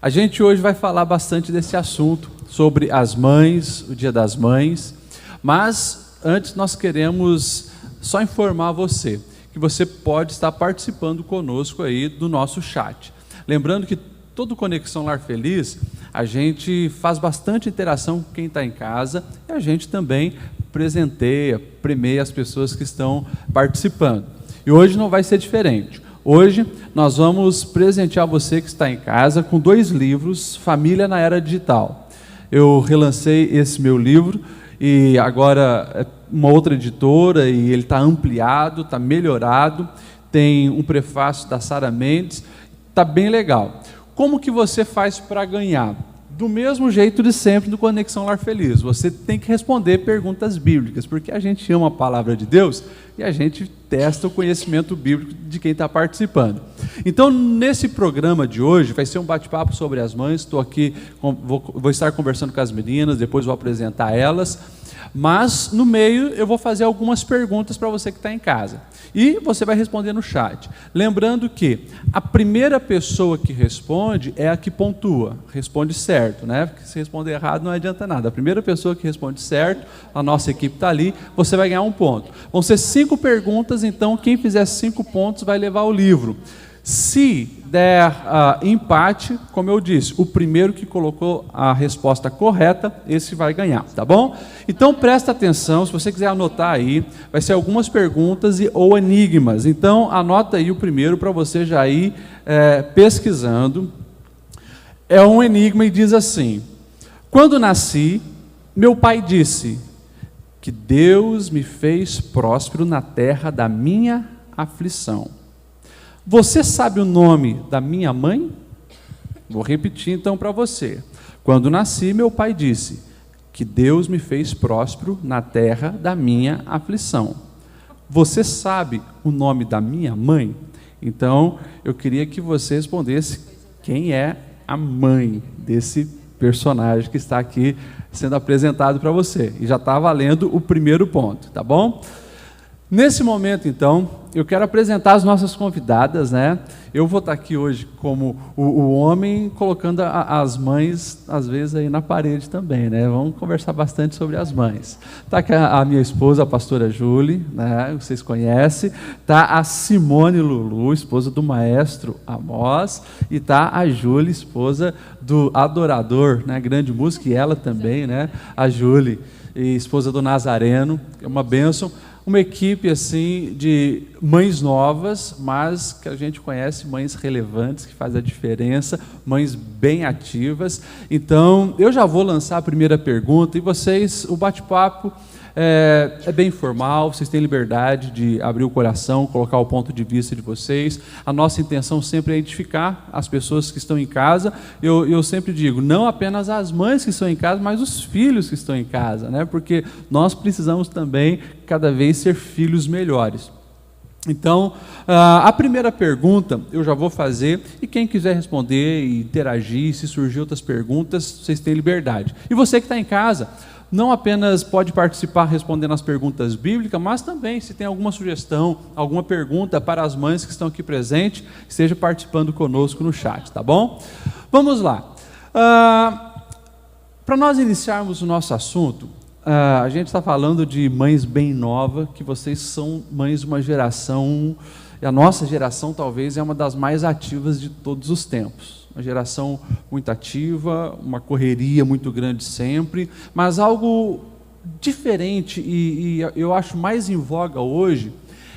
A gente hoje vai falar bastante desse assunto, sobre as mães, o Dia das Mães, mas antes nós queremos só informar você que você pode estar participando conosco aí do nosso chat. Lembrando que todo Conexão Lar Feliz, a gente faz bastante interação com quem está em casa e a gente também presenteia, premia as pessoas que estão participando. E hoje não vai ser diferente. Hoje nós vamos presentear você que está em casa com 2 livros, Família na Era Digital. Eu relancei esse meu livro e agora é uma outra editora e ele está ampliado, está melhorado, tem um prefácio da Sara Mendes, está bem legal. Como que você faz para ganhar? Do mesmo jeito de sempre do Conexão Lar Feliz, você tem que responder perguntas bíblicas, porque a gente ama a palavra de Deus e a gente testa o conhecimento bíblico de quem está participando. Então, nesse programa de hoje, vai ser um bate-papo sobre as mães, estou aqui, vou estar conversando com as meninas, depois vou apresentar elas, mas no meio eu vou fazer algumas perguntas para você que está em casa. E você vai responder no chat. Lembrando que a primeira pessoa que responde é a que pontua, responde certo, né? Porque se responder errado não adianta nada. A primeira pessoa que responde certo, a nossa equipe está ali, você vai ganhar 1 ponto. Vão ser 5 perguntas, então quem fizer 5 pontos vai levar o livro. Se der empate, como eu disse, o primeiro que colocou a resposta correta, esse vai ganhar, tá bom? Então presta atenção, se você quiser anotar aí, vai ser algumas perguntas ou enigmas. Então anota aí o primeiro para você já ir pesquisando. É um enigma e diz assim: quando nasci, meu pai disse que Deus me fez próspero na terra da minha aflição. Você sabe o nome da minha mãe? Vou repetir então para você. Quando nasci, meu pai disse que Deus me fez próspero na terra da minha aflição. Você sabe o nome da minha mãe? Então, eu queria que você respondesse quem é a mãe desse personagem que está aqui sendo apresentado para você. E já está valendo o primeiro ponto, tá bom? Nesse momento, então, eu quero apresentar as nossas convidadas, né? Eu vou estar aqui hoje como o homem, colocando as mães, às vezes, aí na parede também, né? Vamos conversar bastante sobre as mães. Está aqui a minha esposa, a pastora Julie, né? Vocês conhecem. Está a Simone Lulu, esposa do maestro Amós. E está a Julie, esposa do adorador, né? Grande música, e ela também, né? A Julie, esposa do Nazareno, é uma bênção. Uma equipe assim de mães novas, mas que a gente conhece, mães relevantes, que fazem a diferença, mães bem ativas. Então, eu já vou lançar a primeira pergunta, e vocês, o bate-papo é bem informal, vocês têm liberdade de abrir o coração, colocar o ponto de vista de vocês. A nossa intenção sempre é edificar as pessoas que estão em casa. Eu sempre digo, não apenas as mães que estão em casa, mas os filhos que estão em casa, né? Porque nós precisamos também cada vez ser filhos melhores. Então, a primeira pergunta eu já vou fazer, e quem quiser responder e interagir, se surgir outras perguntas, vocês têm liberdade. E você que está em casa, não apenas pode participar respondendo as perguntas bíblicas, mas também, se tem alguma sugestão, alguma pergunta para as mães que estão aqui presentes, esteja participando conosco no chat, tá bom? Vamos lá. Para nós iniciarmos o nosso assunto, a gente está falando de mães bem novas, que vocês são mães de uma geração, e a nossa geração talvez é uma das mais ativas de todos os tempos. Uma geração muito ativa, uma correria muito grande sempre, mas algo diferente e eu acho mais em voga hoje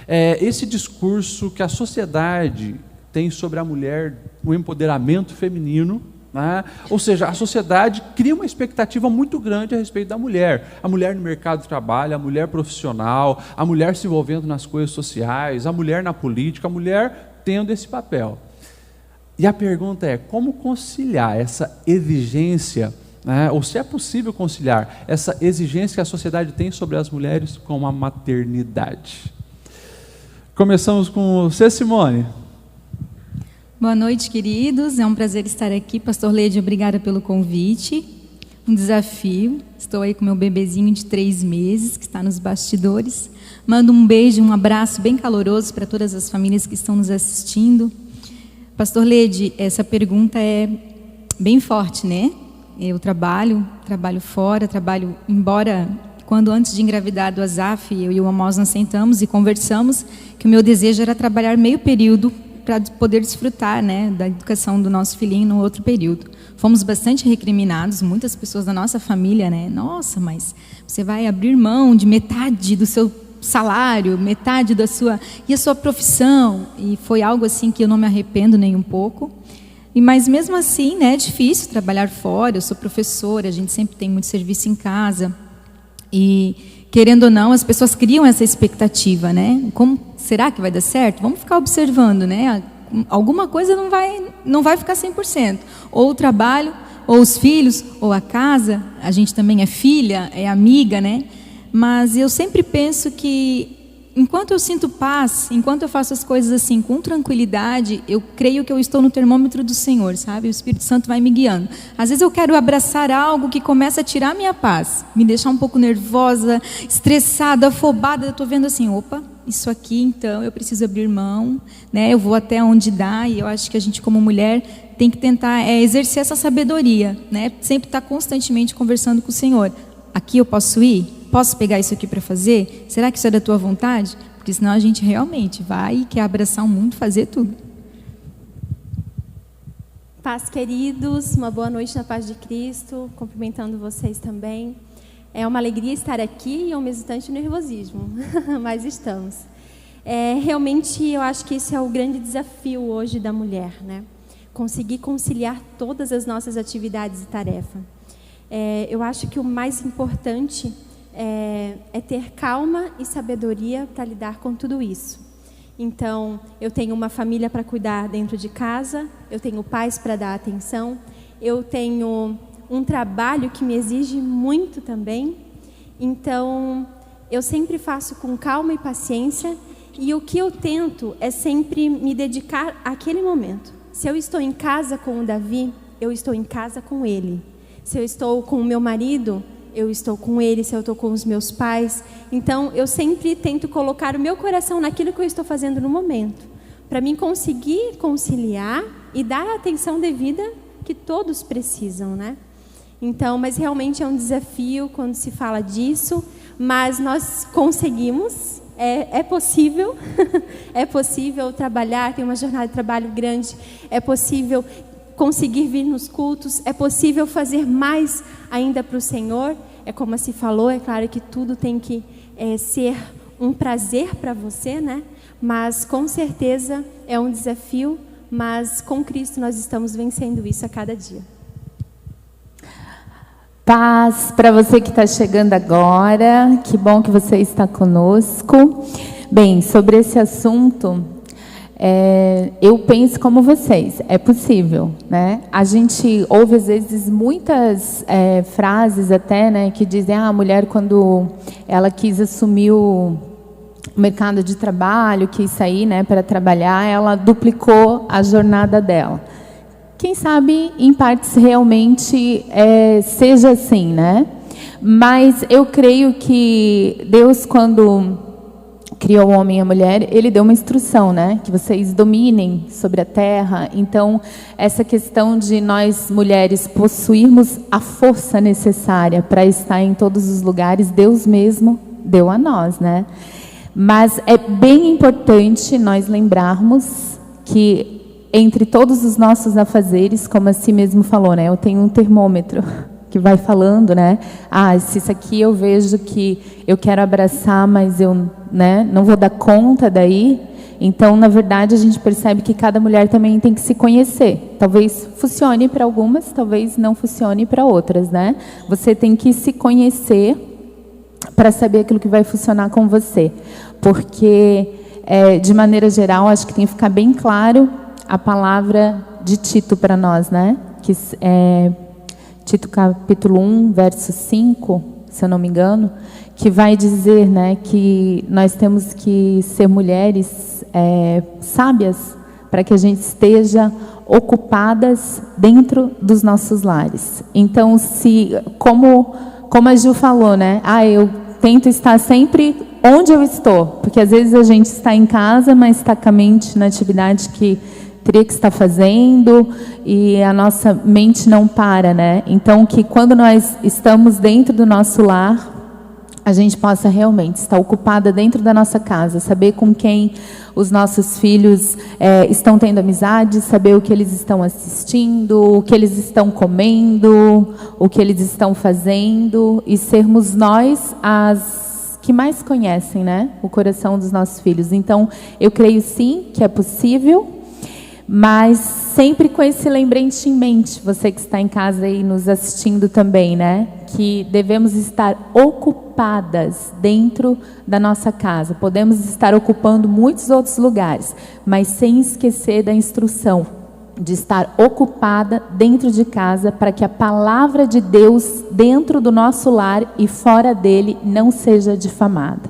é esse discurso que a sociedade tem sobre a mulher, o empoderamento feminino, né? Ou seja, a sociedade cria uma expectativa muito grande a respeito da mulher. A mulher no mercado de trabalho, a mulher profissional, a mulher se envolvendo nas coisas sociais, a mulher na política, a mulher tendo esse papel. E a pergunta é, como conciliar essa exigência, né, ou se é possível conciliar essa exigência que a sociedade tem sobre as mulheres com a maternidade? Começamos com você, Simone. Boa noite, queridos. É um prazer estar aqui. Pastor Leide, obrigada pelo convite. Um desafio. Estou aí com meu bebezinho de 3 meses, que está nos bastidores. Mando um beijo, um abraço bem caloroso para todas as famílias que estão nos assistindo. Pastor Leide, essa pergunta é bem forte, né? Eu trabalho fora, embora quando antes de engravidar do Azaf, eu e o Amos nós sentamos e conversamos que o meu desejo era trabalhar meio período para poder desfrutar, né, da educação do nosso filhinho no outro período. Fomos bastante recriminados, muitas pessoas da nossa família, né? Nossa, mas você vai abrir mão de metade do seu salário, metade da sua profissão, e foi algo assim que eu não me arrependo nem um pouco. Mas mesmo assim, né, é difícil trabalhar fora. Eu sou professora, a gente sempre tem muito serviço em casa. E, querendo ou não, as pessoas criam essa expectativa, né? Como será que vai dar certo? Vamos ficar observando, né? Alguma coisa não vai ficar 100%. Ou o trabalho, ou os filhos, ou a casa. A gente também é filha, é amiga, né? Mas eu sempre penso que, enquanto eu sinto paz, enquanto eu faço as coisas assim com tranquilidade, eu creio que eu estou no termômetro do Senhor, sabe? O Espírito Santo vai me guiando. Às vezes eu quero abraçar algo que começa a tirar a minha paz, me deixar um pouco nervosa, estressada, afobada. Eu estou vendo assim, opa, isso aqui então eu preciso abrir mão, né? Eu vou até onde dá, e eu acho que a gente como mulher tem que tentar exercer essa sabedoria, né? Sempre estar constantemente conversando com o Senhor. Aqui eu posso ir? Posso pegar isso aqui para fazer? Será que isso é da tua vontade? Porque senão a gente realmente vai e quer abraçar o mundo, fazer tudo. Paz, queridos, uma boa noite na paz de Cristo, cumprimentando vocês também. É uma alegria estar aqui e ao mesmo tempo nervosismo, mas estamos. Realmente eu acho que esse é o grande desafio hoje da mulher, né? Conseguir conciliar todas as nossas atividades e tarefas. Eu acho que o mais importante é ter calma e sabedoria para lidar com tudo isso. Então, eu tenho uma família para cuidar dentro de casa, eu tenho pais para dar atenção, eu tenho um trabalho que me exige muito também. Então, eu sempre faço com calma e paciência, e o que eu tento é sempre me dedicar àquele momento. Se eu estou em casa com o Davi, eu estou em casa com ele. Se eu estou com o meu marido, eu estou com ele. Se eu estou com os meus pais, então eu sempre tento colocar o meu coração naquilo que eu estou fazendo no momento, para mim conseguir conciliar e dar a atenção devida que todos precisam, né? Então, mas realmente é um desafio quando se fala disso, mas nós conseguimos, é possível, é possível trabalhar, tem uma jornada de trabalho grande, é possível conseguir vir nos cultos, é possível fazer mais ainda para o Senhor. É como se falou, é claro que tudo tem que ser um prazer para você, né? Mas com certeza é um desafio, mas com Cristo nós estamos vencendo isso a cada dia. Paz para você que está chegando agora, que bom que você está conosco. Bem, sobre esse assunto, eu penso como vocês, é possível, né? A gente ouve às vezes muitas frases até, né, que dizem, a mulher quando ela quis assumir o mercado de trabalho, quis sair, né, para trabalhar, ela duplicou a jornada dela. Quem sabe, em partes, realmente seja assim, né? Mas eu creio que Deus, quando criou o homem e a mulher, Ele deu uma instrução, né? Que vocês dominem sobre a terra. Então, essa questão de nós, mulheres, possuirmos a força necessária para estar em todos os lugares, Deus mesmo deu a nós, né? Mas é bem importante nós lembrarmos que entre todos os nossos afazeres, como assim mesmo falou, né? Eu tenho um termômetro que vai falando, né? Se isso aqui eu vejo que eu quero abraçar, mas eu, né, não vou dar conta daí. Então, na verdade, a gente percebe que cada mulher também tem que se conhecer. Talvez funcione para algumas, talvez não funcione para outras, né? Você tem que se conhecer para saber aquilo que vai funcionar com você. Porque, de maneira geral, acho que tem que ficar bem claro a palavra de Tito para nós, né? Que Tito capítulo 1, verso 5, se eu não me engano, que vai dizer, né, que nós temos que ser mulheres sábias para que a gente esteja ocupadas dentro dos nossos lares. Então, como a Gil falou, né, eu tento estar sempre onde eu estou, porque às vezes a gente está em casa, mas está com a mente na atividade que teria que estar fazendo, e a nossa mente não para, né? Então, que quando nós estamos dentro do nosso lar, a gente possa realmente estar ocupada dentro da nossa casa, saber com quem os nossos filhos estão tendo amizade, saber o que eles estão assistindo, o que eles estão comendo, o que eles estão fazendo, e sermos nós as que mais conhecem, né, o coração dos nossos filhos. Então, eu creio sim que é possível, mas sempre com esse lembrete em mente, você que está em casa aí nos assistindo também, né? Que devemos estar ocupadas dentro da nossa casa. Podemos estar ocupando muitos outros lugares, mas sem esquecer da instrução de estar ocupada dentro de casa, para que a palavra de Deus dentro do nosso lar e fora dele não seja difamada.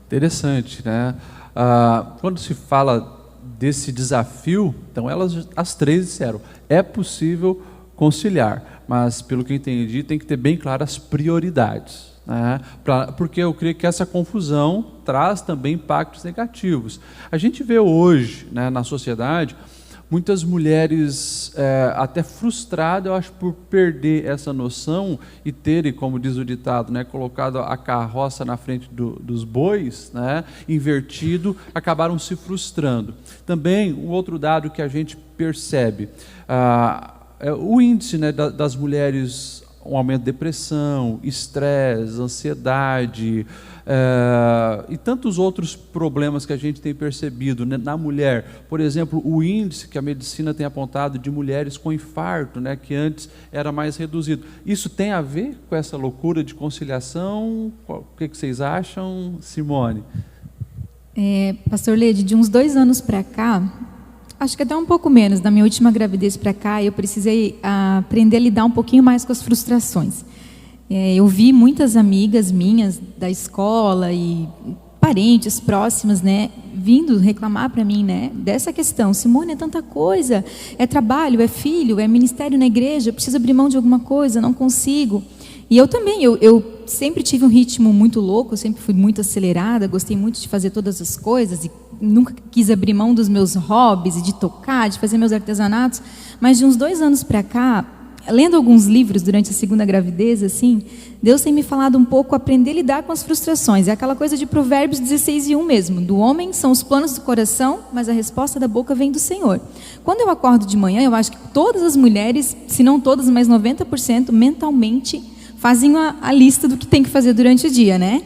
Interessante, né? Quando se fala desse desafio, então elas, as três disseram, é possível conciliar, mas pelo que eu entendi, tem que ter bem claras as prioridades, né? Porque eu creio que essa confusão traz também impactos negativos. A gente vê hoje, né, na sociedade, muitas mulheres até frustradas, eu acho, por perder essa noção e terem, como diz o ditado, né, colocado a carroça na frente dos bois, né, invertido, acabaram se frustrando. Também, um outro dado que a gente percebe, o índice, né, das mulheres, um aumento de depressão, estresse, ansiedade, e tantos outros problemas que a gente tem percebido, né, na mulher. Por exemplo, o índice que a medicina tem apontado de mulheres com infarto, né, que antes era mais reduzido. Isso tem a ver com essa loucura de conciliação? O que vocês acham, Simone? Pastor Lede, de uns 2 anos para cá, acho que até um pouco menos, da minha última gravidez para cá, eu precisei aprender a lidar um pouquinho mais com as frustrações. Eu vi muitas amigas minhas da escola e parentes próximas, né, vindo reclamar para mim, né, dessa questão. Simone, é tanta coisa, é trabalho, é filho, é ministério na igreja, eu preciso abrir mão de alguma coisa, não consigo. E eu também, eu sempre tive um ritmo muito louco, eu sempre fui muito acelerada, gostei muito de fazer todas as coisas e nunca quis abrir mão dos meus hobbies e de tocar, de fazer meus artesanatos. Mas de uns 2 anos para cá, lendo alguns livros durante a segunda gravidez, assim, Deus tem me falado um pouco aprender a lidar com as frustrações. É aquela coisa de Provérbios 16:1 mesmo. Do homem são os planos do coração, mas a resposta da boca vem do Senhor. Quando eu acordo de manhã, eu acho que todas as mulheres, se não todas, mas 90%, mentalmente fazem a lista do que tem que fazer durante o dia, né?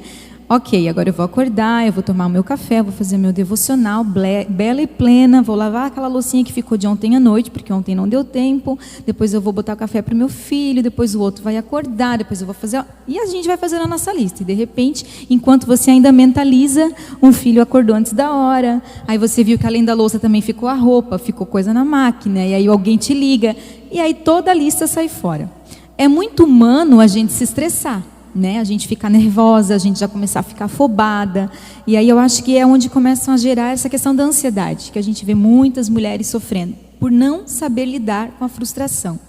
Ok, agora eu vou acordar, eu vou tomar o meu café, vou fazer meu devocional, bela e plena, vou lavar aquela loucinha que ficou de ontem à noite, porque ontem não deu tempo, depois eu vou botar o café para o meu filho, depois o outro vai acordar, depois eu vou fazer... E a gente vai fazendo a nossa lista, e de repente, enquanto você ainda mentaliza, um filho acordou antes da hora, aí você viu que além da louça também ficou a roupa, ficou coisa na máquina, e aí alguém te liga, e aí toda a lista sai fora. É muito humano a gente se estressar, né? A gente ficar nervosa, a gente já começar a ficar afobada, e aí eu acho que é onde começam a gerar essa questão da ansiedade, que a gente vê muitas mulheres sofrendo, por não saber lidar com a frustração.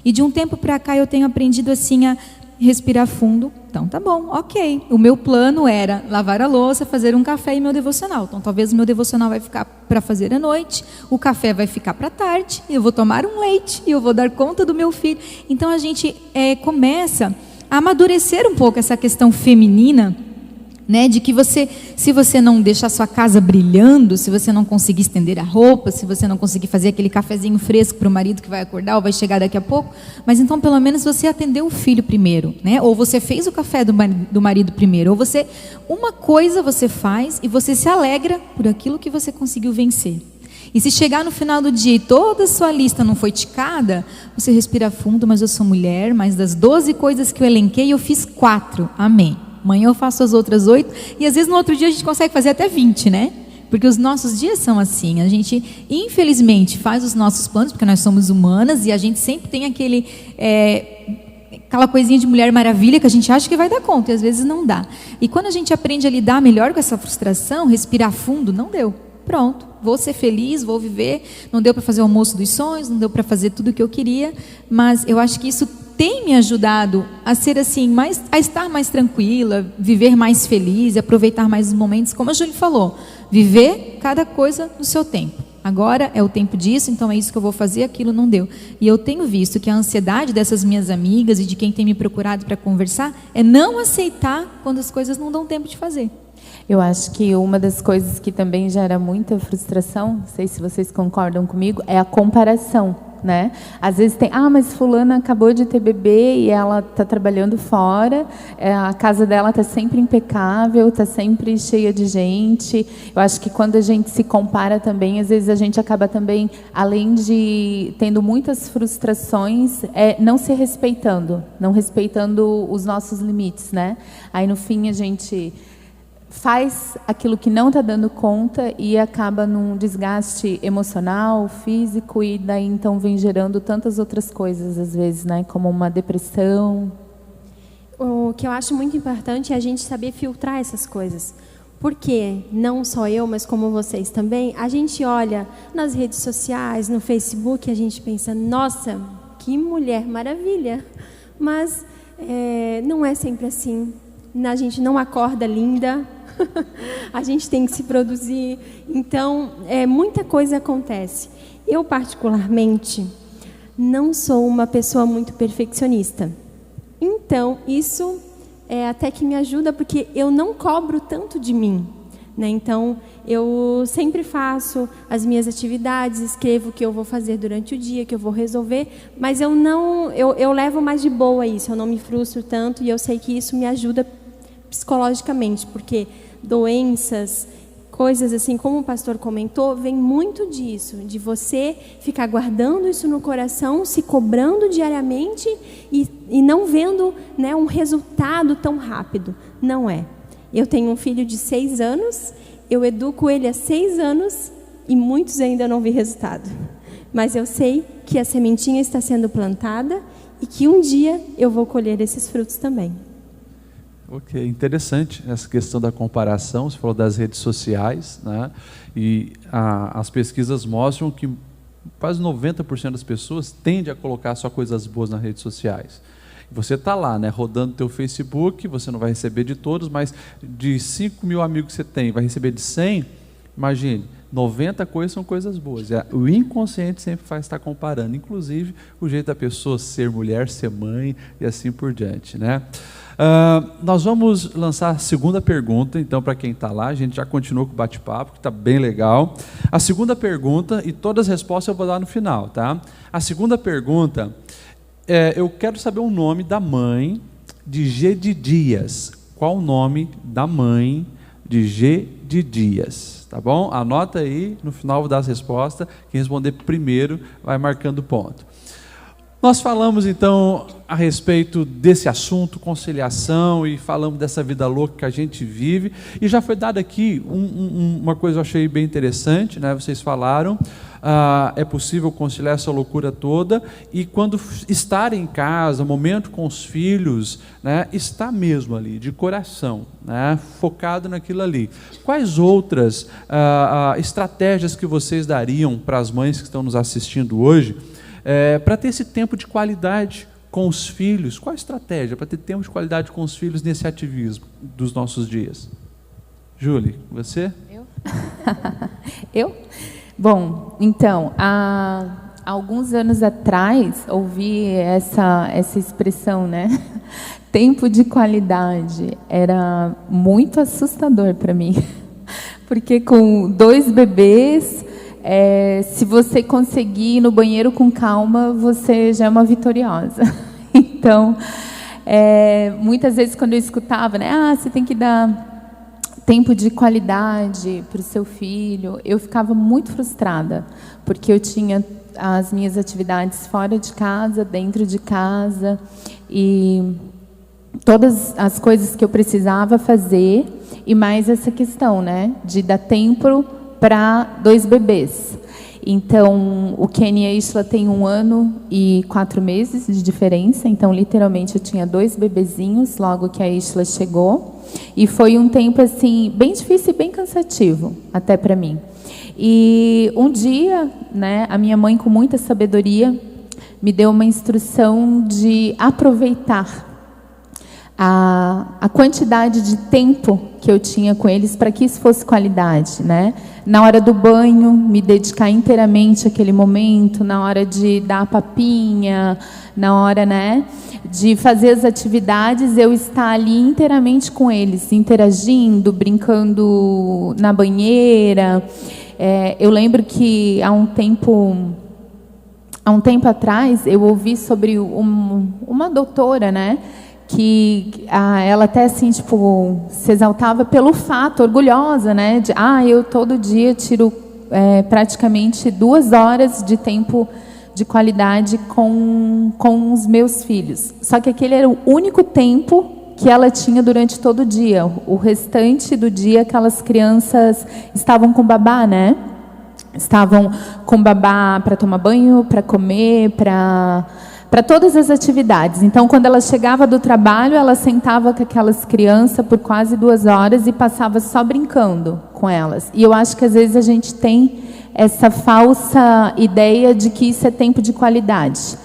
E de um tempo para cá eu tenho aprendido assim a respirar fundo. Então tá bom, ok, o meu plano era lavar a louça, fazer um café e meu devocional. Então talvez o meu devocional vai ficar para fazer à noite, o café vai ficar para tarde, eu vou tomar um leite e eu vou dar conta do meu filho. Então a gente começa a amadurecer um pouco essa questão feminina, né, de que você, se você não deixar sua casa brilhando, se você não conseguir estender a roupa, se você não conseguir fazer aquele cafezinho fresco para o marido que vai acordar ou vai chegar daqui a pouco, mas então pelo menos você atendeu o filho primeiro, né, ou você fez o café do marido primeiro, ou você, uma coisa você faz e você se alegra por aquilo que você conseguiu vencer. E se chegar no final do dia e toda a sua lista não foi ticada, você respira fundo, mas eu sou mulher, mas das 12 coisas que eu elenquei, eu fiz 4, amém. Amanhã eu faço as outras 8, e às vezes no outro dia a gente consegue fazer até 20, né? Porque os nossos dias são assim, a gente infelizmente faz os nossos planos, porque nós somos humanas, e a gente sempre tem aquela coisinha de Mulher Maravilha que a gente acha que vai dar conta, e às vezes não dá. E quando a gente aprende a lidar melhor com essa frustração, respirar fundo, não deu. Pronto, vou ser feliz, vou viver, não deu para fazer o almoço dos sonhos, não deu para fazer tudo o que eu queria, mas eu acho que isso tem me ajudado a ser assim, a estar mais tranquila, viver mais feliz, aproveitar mais os momentos, como a Júlia falou, viver cada coisa no seu tempo. agora é o tempo disso, então é isso que eu vou fazer, aquilo não deu. E eu tenho visto que a ansiedade dessas minhas amigas e de quem tem me procurado para conversar é não aceitar quando as coisas não dão tempo de fazer. Eu acho que uma das coisas que também gera muita frustração, não sei se vocês concordam comigo, é a comparação, né? Às vezes tem, mas fulana acabou de ter bebê e ela está trabalhando fora, a casa dela está sempre impecável, está sempre cheia de gente. Eu acho que quando a gente se compara também, às vezes a gente acaba também, além de tendo muitas frustrações, não se respeitando, não respeitando os nossos limites, né? Aí no fim a gente faz aquilo que não está dando conta e acaba num desgaste emocional, físico, e daí então vem gerando tantas outras coisas às vezes, né, como uma depressão. O que eu acho muito importante é a gente saber filtrar essas coisas, porque não só eu, mas como vocês também, a gente olha nas redes sociais, no Facebook, a gente pensa, nossa, que mulher maravilha, mas não é sempre assim. A gente não acorda linda, a gente tem que se produzir. Então, muita coisa acontece. Eu, particularmente, não sou uma pessoa muito perfeccionista. Então, isso até que me ajuda, porque eu não cobro tanto de mim, né? Então, eu sempre faço as minhas atividades, escrevo o que eu vou fazer durante o dia, que eu vou resolver, mas eu levo mais de boa isso, eu não me frustro tanto, e eu sei que isso me ajuda psicologicamente, porque doenças, coisas assim, como o pastor comentou, vem muito disso, de você ficar guardando isso no coração, se cobrando diariamente e não vendo, né, um resultado tão rápido. Não é. Eu tenho um filho de 6 anos, eu educo ele há 6 anos e muitos ainda não vi resultado. Mas eu sei que a sementinha está sendo plantada e que um dia eu vou colher esses frutos também. Ok, interessante essa questão da comparação. Você falou das redes sociais, né? E as pesquisas mostram que quase 90% das pessoas tendem a colocar só coisas boas nas redes sociais. Você está lá, né, rodando o teu Facebook, você não vai receber de todos, mas de 5 mil amigos que você tem, vai receber de 100, imagine, 90 coisas são coisas boas. O inconsciente sempre faz estar comparando, inclusive o jeito da pessoa ser mulher, ser mãe e assim por diante, né? Nós vamos lançar a segunda pergunta, então, para quem está lá. A gente já continuou com o bate-papo, que está bem legal. A segunda pergunta, e todas as respostas eu vou dar no final, tá? A segunda pergunta, eu quero saber o nome da mãe de G de Dias. Qual o nome da mãe de G de Dias? Tá bom? Anota aí, no final vou dar as respostas. Quem responder primeiro vai marcando ponto. Nós falamos então a respeito desse assunto, conciliação, e falamos dessa vida louca que a gente vive, e já foi dada aqui uma coisa que eu achei bem interessante, né? Vocês falaram, é possível conciliar essa loucura toda, e quando estar em casa, momento com os filhos, né, está mesmo ali, de coração, né, focado naquilo ali. Quais outras estratégias que vocês dariam para as mães que estão nos assistindo hoje, para ter esse tempo de qualidade com os filhos? Qual a estratégia para ter tempo de qualidade com os filhos nesse ativismo dos nossos dias? Júlia, você? Eu? Bom, então, há alguns anos atrás, ouvi essa expressão, né? Tempo de qualidade. Era muito assustador para mim, porque com 2 bebês, se você conseguir ir no banheiro com calma, você já é uma vitoriosa. Então, muitas vezes quando eu escutava, né, você tem que dar tempo de qualidade para o seu filho, eu ficava muito frustrada, porque eu tinha as minhas atividades fora de casa, dentro de casa, e todas as coisas que eu precisava fazer, e mais essa questão, né, de dar tempo para 2 bebês. Então, o Kenny e a Isla têm 1 ano e 4 meses de diferença. Então, literalmente, eu tinha 2 bebezinhos logo que a Isla chegou. E foi um tempo, assim, bem difícil e bem cansativo, até para mim. E um dia, né, a minha mãe, com muita sabedoria, me deu uma instrução de aproveitar a quantidade de tempo que eu tinha com eles para que isso fosse qualidade, né? Na hora do banho, me dedicar inteiramente àquele momento, na hora de dar a papinha, na hora, né, de fazer as atividades, eu estar ali inteiramente com eles, interagindo, brincando na banheira. Eu lembro que há um tempo atrás, eu ouvi sobre uma doutora, né, que ela até assim, tipo, se exaltava pelo fato, orgulhosa, né, de, eu todo dia tiro praticamente 2 horas de tempo de qualidade com os meus filhos. Só que aquele era o único tempo que ela tinha durante todo o dia. O restante do dia, aquelas crianças estavam com babá, né? Estavam com babá para tomar banho, para comer, para todas as atividades. Então, quando ela chegava do trabalho, ela sentava com aquelas crianças por quase 2 horas e passava só brincando com elas. E eu acho que às vezes a gente tem essa falsa ideia de que isso é tempo de qualidade,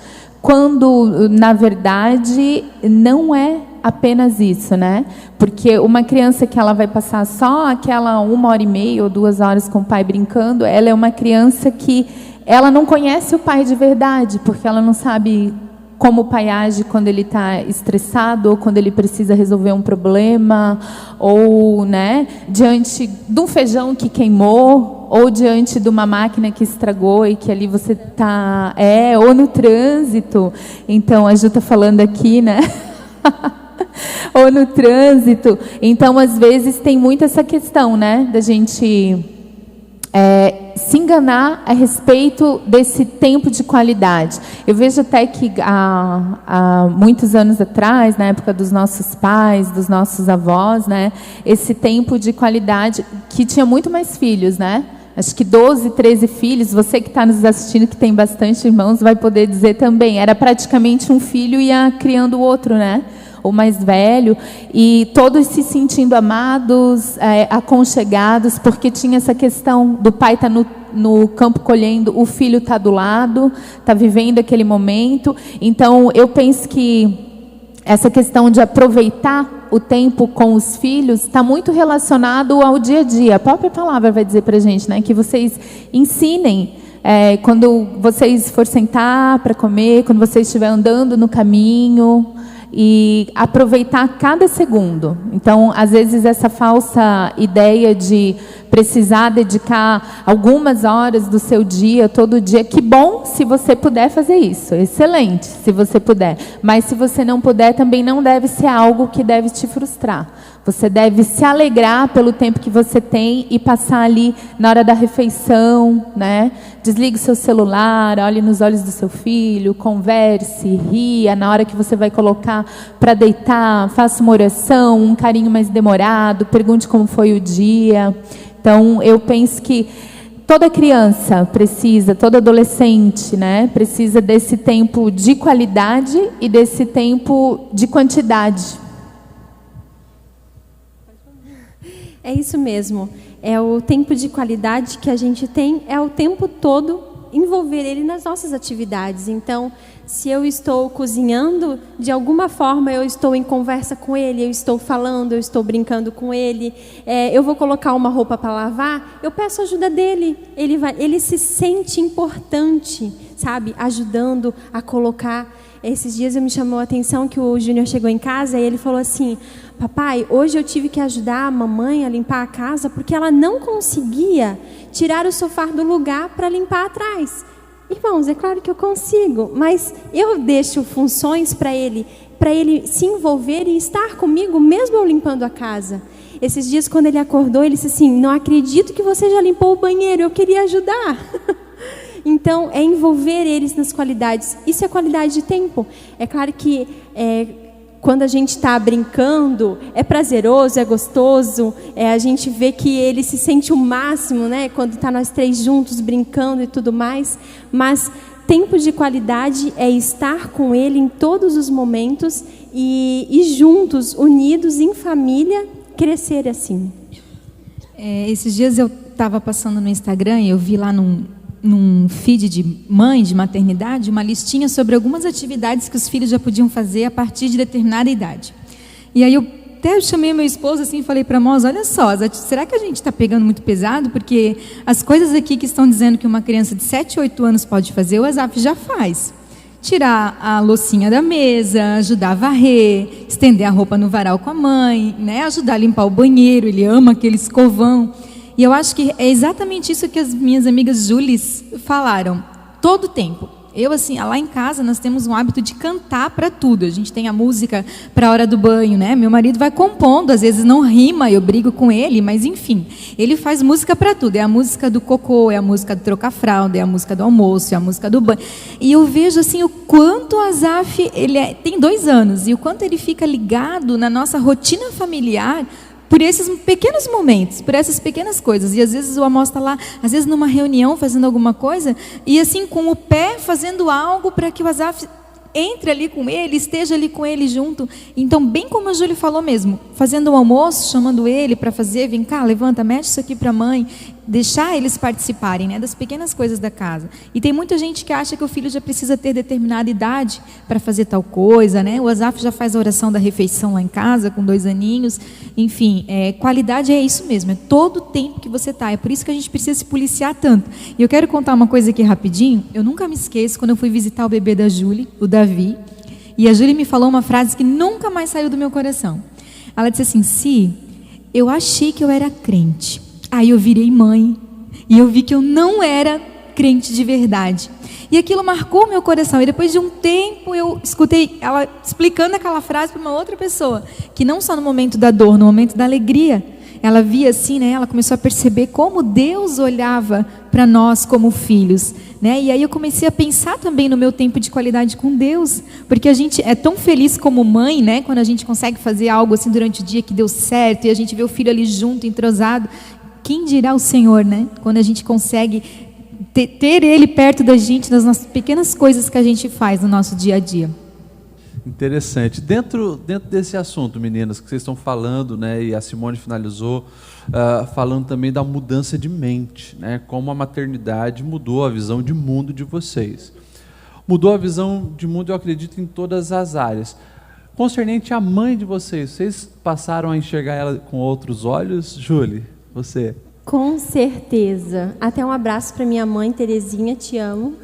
quando na verdade não é apenas isso, né? Porque uma criança que ela vai passar só aquela 1h30 ou 2 horas com o pai brincando, ela é uma criança que ela não conhece o pai de verdade, porque ela não sabe como o pai age quando ele está estressado, ou quando ele precisa resolver um problema, ou, né, diante de um feijão que queimou, ou diante de uma máquina que estragou e que ali você está... ou no trânsito. Então, a Ju está falando aqui, né? Ou no trânsito. Então, às vezes, tem muito essa questão, né, da gente se enganar a respeito desse tempo de qualidade. Eu vejo até que há muitos anos atrás, na época dos nossos pais, dos nossos avós, né, esse tempo de qualidade, que tinha muito mais filhos, né? Acho que 12, 13 filhos, você que está nos assistindo, que tem bastante irmãos, vai poder dizer também. Era praticamente um filho ia criando o outro, né? O mais velho, e todos se sentindo amados, aconchegados, porque tinha essa questão do pai estar no campo colhendo, o filho está do lado, está vivendo aquele momento. Então, eu penso que essa questão de aproveitar o tempo com os filhos está muito relacionado ao dia a dia. A própria palavra vai dizer para a gente, né, que vocês ensinem, quando vocês for sentar para comer, quando vocês estiver andando no caminho, e aproveitar cada segundo. Então, às vezes, essa falsa ideia de precisar dedicar algumas horas do seu dia, todo dia, que bom se você puder fazer isso, excelente se você puder, mas se você não puder, também não deve ser algo que deve te frustrar. Você deve se alegrar pelo tempo que você tem e passar ali na hora da refeição, né? Desligue o seu celular, olhe nos olhos do seu filho, converse, ria. Na hora que você vai colocar para deitar, faça uma oração, um carinho mais demorado, pergunte como foi o dia. Então, eu penso que toda criança precisa, todo adolescente, né, precisa desse tempo de qualidade e desse tempo de quantidade. É isso mesmo. É o tempo de qualidade que a gente tem, é o tempo todo envolver ele nas nossas atividades. Então, se eu estou cozinhando, de alguma forma eu estou em conversa com ele, eu estou falando, eu estou brincando com ele, eu vou colocar uma roupa para lavar, eu peço ajuda dele. Ele se sente importante, sabe? Ajudando a colocar. Esses dias me chamou a atenção que o Júnior chegou em casa e ele falou assim: papai, hoje eu tive que ajudar a mamãe a limpar a casa porque ela não conseguia tirar o sofá do lugar para limpar atrás. Irmãos, é claro que eu consigo, mas eu deixo funções para ele se envolver e estar comigo mesmo eu limpando a casa. Esses dias, quando ele acordou, ele disse assim: não acredito que você já limpou o banheiro, eu queria ajudar. Então, é envolver eles nas qualidades. Isso é qualidade de tempo. É claro que quando a gente está brincando, é prazeroso, é gostoso. A gente vê que ele se sente o máximo, né? Quando está nós 3 juntos brincando e tudo mais. Mas tempo de qualidade é estar com ele em todos os momentos e juntos, unidos, em família, crescer assim. Esses dias eu estava passando no Instagram e eu vi lá num feed de mãe, de maternidade, uma listinha sobre algumas atividades que os filhos já podiam fazer a partir de determinada idade. E aí eu até chamei meu esposo assim e falei para Moz, olha só, será que a gente está pegando muito pesado? Porque as coisas aqui que estão dizendo que uma criança de 7, 8 anos pode fazer, o Asaf já faz. Tirar a loucinha da mesa, ajudar a varrer, estender a roupa no varal com a mãe, né? Ajudar a limpar o banheiro, ele ama aquele escovão. E eu acho que é exatamente isso que as minhas amigas Julis falaram, todo o tempo. Eu, assim, lá em casa nós temos um hábito de cantar para tudo. A gente tem a música para a hora do banho, né? Meu marido vai compondo, às vezes não rima, eu brigo com ele, mas enfim, ele faz música para tudo. É a música do cocô, é a música do trocar fralda, é a música do almoço, é a música do banho. E eu vejo assim o quanto o Asaf, tem 2 anos, e o quanto ele fica ligado na nossa rotina familiar, por esses pequenos momentos, por essas pequenas coisas. E às vezes o Amós está lá, às vezes numa reunião fazendo alguma coisa, e assim com o pé fazendo algo para que o Asaf entre ali com ele, esteja ali com ele junto. Então, bem como a Júlia falou mesmo, fazendo o almoço, chamando ele para fazer, vem cá, levanta, mete isso aqui para a mãe, deixar eles participarem, né, das pequenas coisas da casa. E tem muita gente que acha que o filho já precisa ter determinada idade para fazer tal coisa, né? O Asaf já faz a oração da refeição lá em casa, com 2 aninhos. Enfim, qualidade é isso mesmo, é todo o tempo que você está. É por isso que a gente precisa se policiar tanto. E eu quero contar uma coisa aqui rapidinho. Eu nunca me esqueço, quando eu fui visitar o bebê da Júlia, o Davi, e a Júlia me falou uma frase que nunca mais saiu do meu coração. Ela disse assim: Si, eu achei que eu era crente. Aí eu virei mãe e eu vi que eu não era crente de verdade. E aquilo marcou meu coração. E depois de um tempo eu escutei ela explicando aquela frase para uma outra pessoa, que não só no momento da dor, no momento da alegria, ela via assim, né? Ela começou a perceber como Deus olhava para nós como filhos, né? E aí eu comecei a pensar também no meu tempo de qualidade com Deus, porque a gente é tão feliz como mãe, né? Quando a gente consegue fazer algo assim durante o dia que deu certo e a gente vê o filho ali junto, entrosado. Quem dirá o Senhor, né? Quando a gente consegue ter Ele perto da gente, nas nossas pequenas coisas que a gente faz no nosso dia a dia. Interessante. Dentro desse assunto, meninas, que vocês estão falando, né, e a Simone finalizou, falando também da mudança de mente, né, como a maternidade mudou a visão de mundo de vocês. Mudou a visão de mundo, eu acredito, em todas as áreas. Concernente à mãe de vocês passaram a enxergar ela com outros olhos? Júlia, você? Com certeza. Até um abraço para minha mãe, Terezinha, te amo.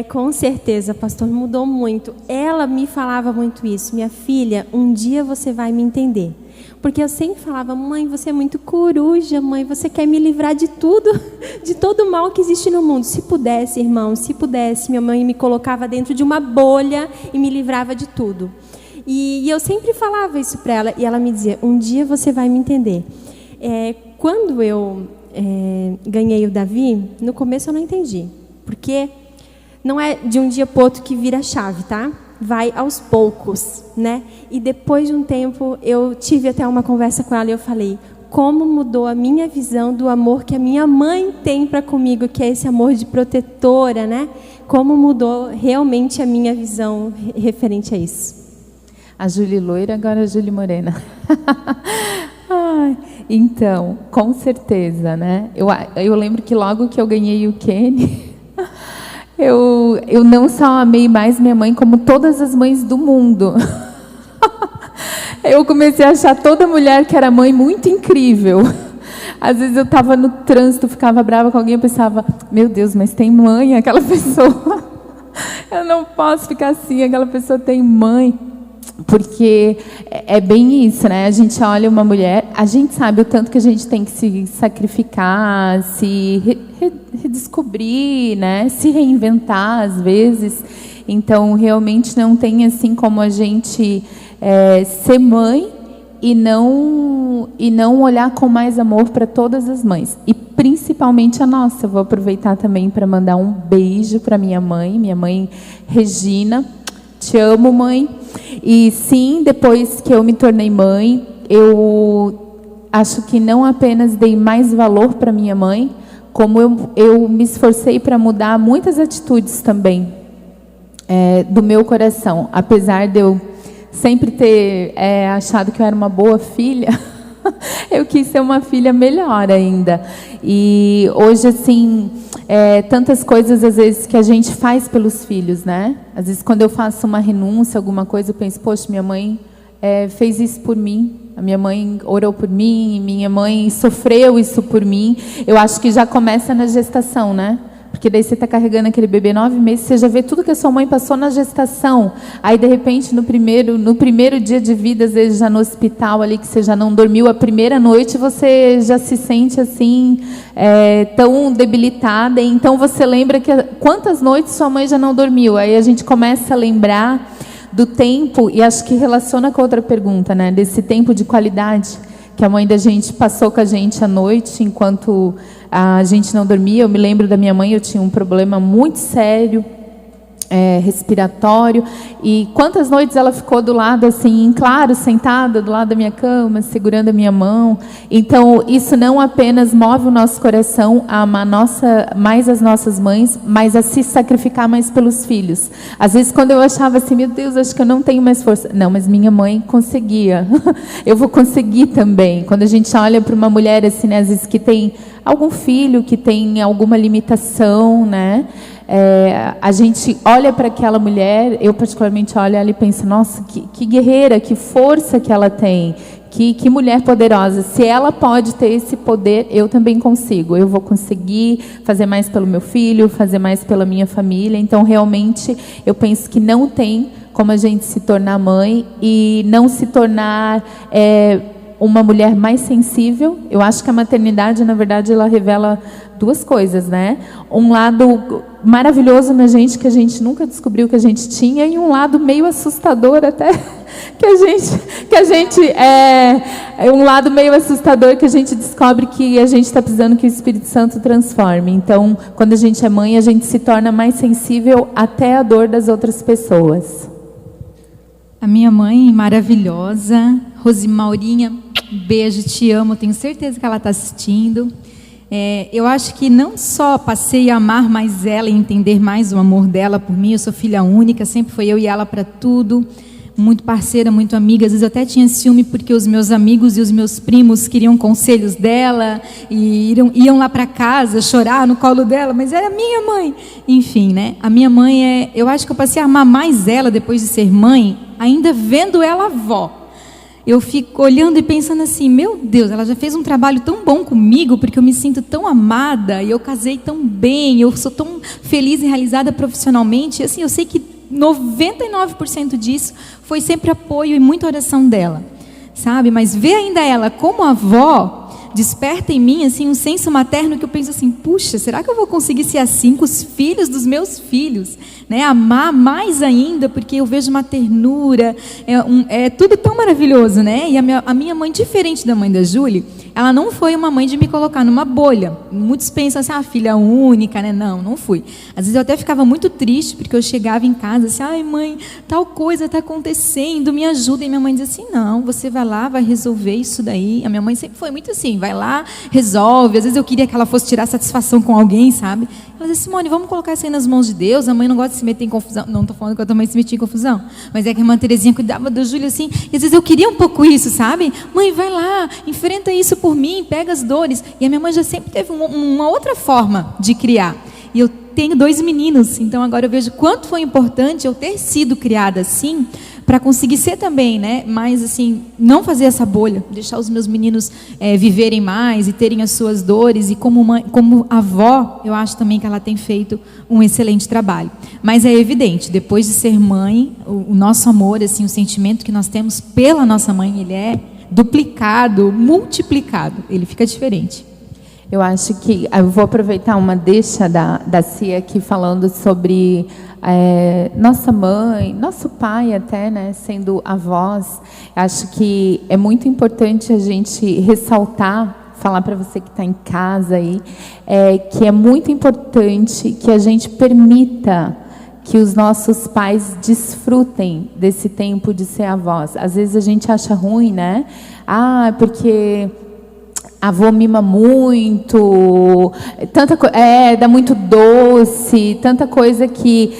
Com certeza, pastor, mudou muito. Ela me falava muito isso: minha filha, um dia você vai me entender. Porque eu sempre falava: mãe, você é muito coruja, mãe, você quer me livrar de tudo, de todo o mal que existe no mundo. Se pudesse, irmão, se pudesse, minha mãe me colocava dentro de uma bolha e me livrava de tudo. E eu sempre falava isso para ela, e ela me dizia: um dia você vai me entender. Quando eu ganhei o Davi, no começo eu não entendi, porque não é de um dia para o outro que vira a chave, tá? Vai aos poucos, né? E depois de um tempo, eu tive até uma conversa com ela e eu falei: como mudou a minha visão do amor que a minha mãe tem para comigo, que é esse amor de protetora, né? Como mudou realmente a minha visão referente a isso. A Júlia loira, agora a Júlia morena. Então, com certeza, né? Eu lembro que logo que eu ganhei o Kenny, eu não só amei mais minha mãe, como todas as mães do mundo. Eu comecei a achar toda mulher que era mãe muito incrível. Às vezes eu estava no trânsito, ficava brava com alguém, eu pensava: meu Deus, mas tem mãe aquela pessoa. Eu não posso ficar assim, aquela pessoa tem mãe. Porque é bem isso, né? A gente olha uma mulher, a gente sabe o tanto que a gente tem que se sacrificar, se redescobrir, né? Se reinventar às vezes. Então, realmente não tem assim como a gente ser mãe e não olhar com mais amor para todas as mães. E principalmente a nossa. Eu vou aproveitar também para mandar um beijo para minha mãe Regina. Te amo, mãe. E sim, depois que eu me tornei mãe, eu acho que não apenas dei mais valor para minha mãe, como eu me esforcei para mudar muitas atitudes também do meu coração. Apesar de eu sempre ter achado que eu era uma boa filha, eu quis ser uma filha melhor ainda. E hoje, assim, tantas coisas, às vezes, que a gente faz pelos filhos, né? Às vezes, quando eu faço uma renúncia, alguma coisa, eu penso: poxa, minha mãe fez isso por mim. A minha mãe orou por mim, minha mãe sofreu isso por mim. Eu acho que já começa na gestação, né? Porque daí você está carregando aquele bebê 9 meses, você já vê tudo que a sua mãe passou na gestação. Aí, de repente, no primeiro dia de vida, às vezes já no hospital ali, que você já não dormiu a primeira noite, você já se sente assim, tão debilitada. Então, você lembra quantas noites sua mãe já não dormiu. Aí a gente começa a lembrar do tempo, e acho que relaciona com outra pergunta, né? Desse tempo de qualidade que a mãe da gente passou com a gente à noite, enquanto a gente não dormia. Eu me lembro da minha mãe, eu tinha um problema muito sério, respiratório, e quantas noites ela ficou do lado, assim, em claro, sentada do lado da minha cama, segurando a minha mão. Então, isso não apenas move o nosso coração a amar mais as nossas mães, mas a se sacrificar mais pelos filhos. Às vezes, quando eu achava assim, meu Deus, acho que eu não tenho mais força. Não, mas minha mãe conseguia. Eu vou conseguir também. Quando a gente olha para uma mulher, assim, né, às vezes que tem algum filho, que tem alguma limitação, né? A gente olha para aquela mulher, eu particularmente olho ela e penso, nossa, que guerreira, que força que ela tem, que mulher poderosa. Se ela pode ter esse poder, eu também consigo. Eu vou conseguir fazer mais pelo meu filho, fazer mais pela minha família. Então, realmente, eu penso que não tem como a gente se tornar mãe e não se tornar uma mulher mais sensível. Eu acho que a maternidade, na verdade, ela revela duas coisas, né? Um lado maravilhoso na gente, que a gente nunca descobriu que a gente tinha, e um lado meio assustador até, que a gente um lado meio assustador, que a gente descobre que a gente está precisando que o Espírito Santo transforme. Então, quando a gente é mãe, a gente se torna mais sensível até a dor das outras pessoas. A minha mãe, maravilhosa, Rosimaurinha, beijo, te amo, tenho certeza que ela está assistindo. Eu acho que não só passei a amar mais ela e entender mais o amor dela por mim, eu sou filha única, sempre foi eu e ela para tudo, muito parceira, muito amiga. Às vezes eu até tinha ciúme porque os meus amigos e os meus primos queriam conselhos dela e iam lá para casa chorar no colo dela, mas era minha mãe. Enfim, né? A minha mãe eu acho que eu passei a amar mais ela depois de ser mãe, ainda vendo ela avó. Eu fico olhando e pensando assim, meu Deus, ela já fez um trabalho tão bom comigo, porque eu me sinto tão amada, e eu casei tão bem, eu sou tão feliz e realizada profissionalmente. E assim, eu sei que 99% disso foi sempre apoio e muita oração dela, sabe? Mas ver ainda ela como avó desperta em mim assim um senso materno, que eu penso assim, puxa, será que eu vou conseguir ser assim com os filhos dos meus filhos, né? Amar mais ainda, porque eu vejo uma ternura, é tudo tão maravilhoso, né? E a minha mãe, diferente da mãe da Júlia, ela não foi uma mãe de me colocar numa bolha. Muitos pensam assim, filha única, né? Não fui. Às vezes eu até ficava muito triste, porque eu chegava em casa assim, ai mãe, tal coisa está acontecendo, me ajuda. E minha mãe dizia assim, não, você vai lá, vai resolver isso daí. A minha mãe sempre foi muito assim, vai lá, resolve. Às vezes eu queria que ela fosse tirar satisfação com alguém, sabe? Ela dizia, Simone, vamos colocar isso aí nas mãos de Deus. A mãe não gosta de se meter em confusão. Não estou falando que eu também se metia em confusão, mas é que a irmã Terezinha cuidava do Júlio assim, e às vezes eu queria um pouco isso, sabe? Mãe, vai lá, enfrenta isso por mim, pega as dores. E a minha mãe já sempre teve uma outra forma de criar. E eu tenho 2 meninos, então agora eu vejo quanto foi importante eu ter sido criada assim, para conseguir ser também, né? Mas assim, não fazer essa bolha, deixar os meus meninos viverem mais e terem as suas dores. E como avó, eu acho também que ela tem feito um excelente trabalho. Mas é evidente, depois de ser mãe, o nosso amor, assim, o sentimento que nós temos pela nossa mãe, ele é duplicado, multiplicado, ele fica diferente. Eu acho que eu vou aproveitar uma deixa da Cia aqui falando sobre nossa mãe, nosso pai até, né, sendo avós. Acho que é muito importante a gente ressaltar, falar para você que está em casa aí, que é muito importante que a gente permita que os nossos pais desfrutem desse tempo de ser avós. Às vezes a gente acha ruim, né? Porque a avó mima muito, dá muito doce, tanta coisa que,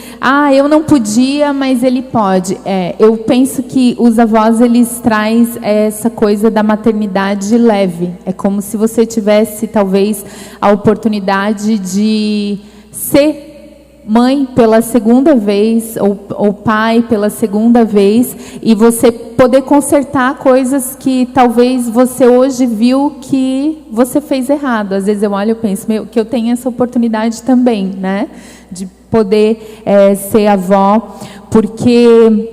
eu não podia, mas ele pode. Eu penso que os avós, eles trazem essa coisa da maternidade leve. É como se você tivesse, talvez, a oportunidade de ser mãe pela segunda vez, ou pai pela segunda vez, e você poder consertar coisas que talvez você hoje viu que você fez errado. Às vezes eu olho e penso, que eu tenho essa oportunidade também, né? De poder ser avó, porque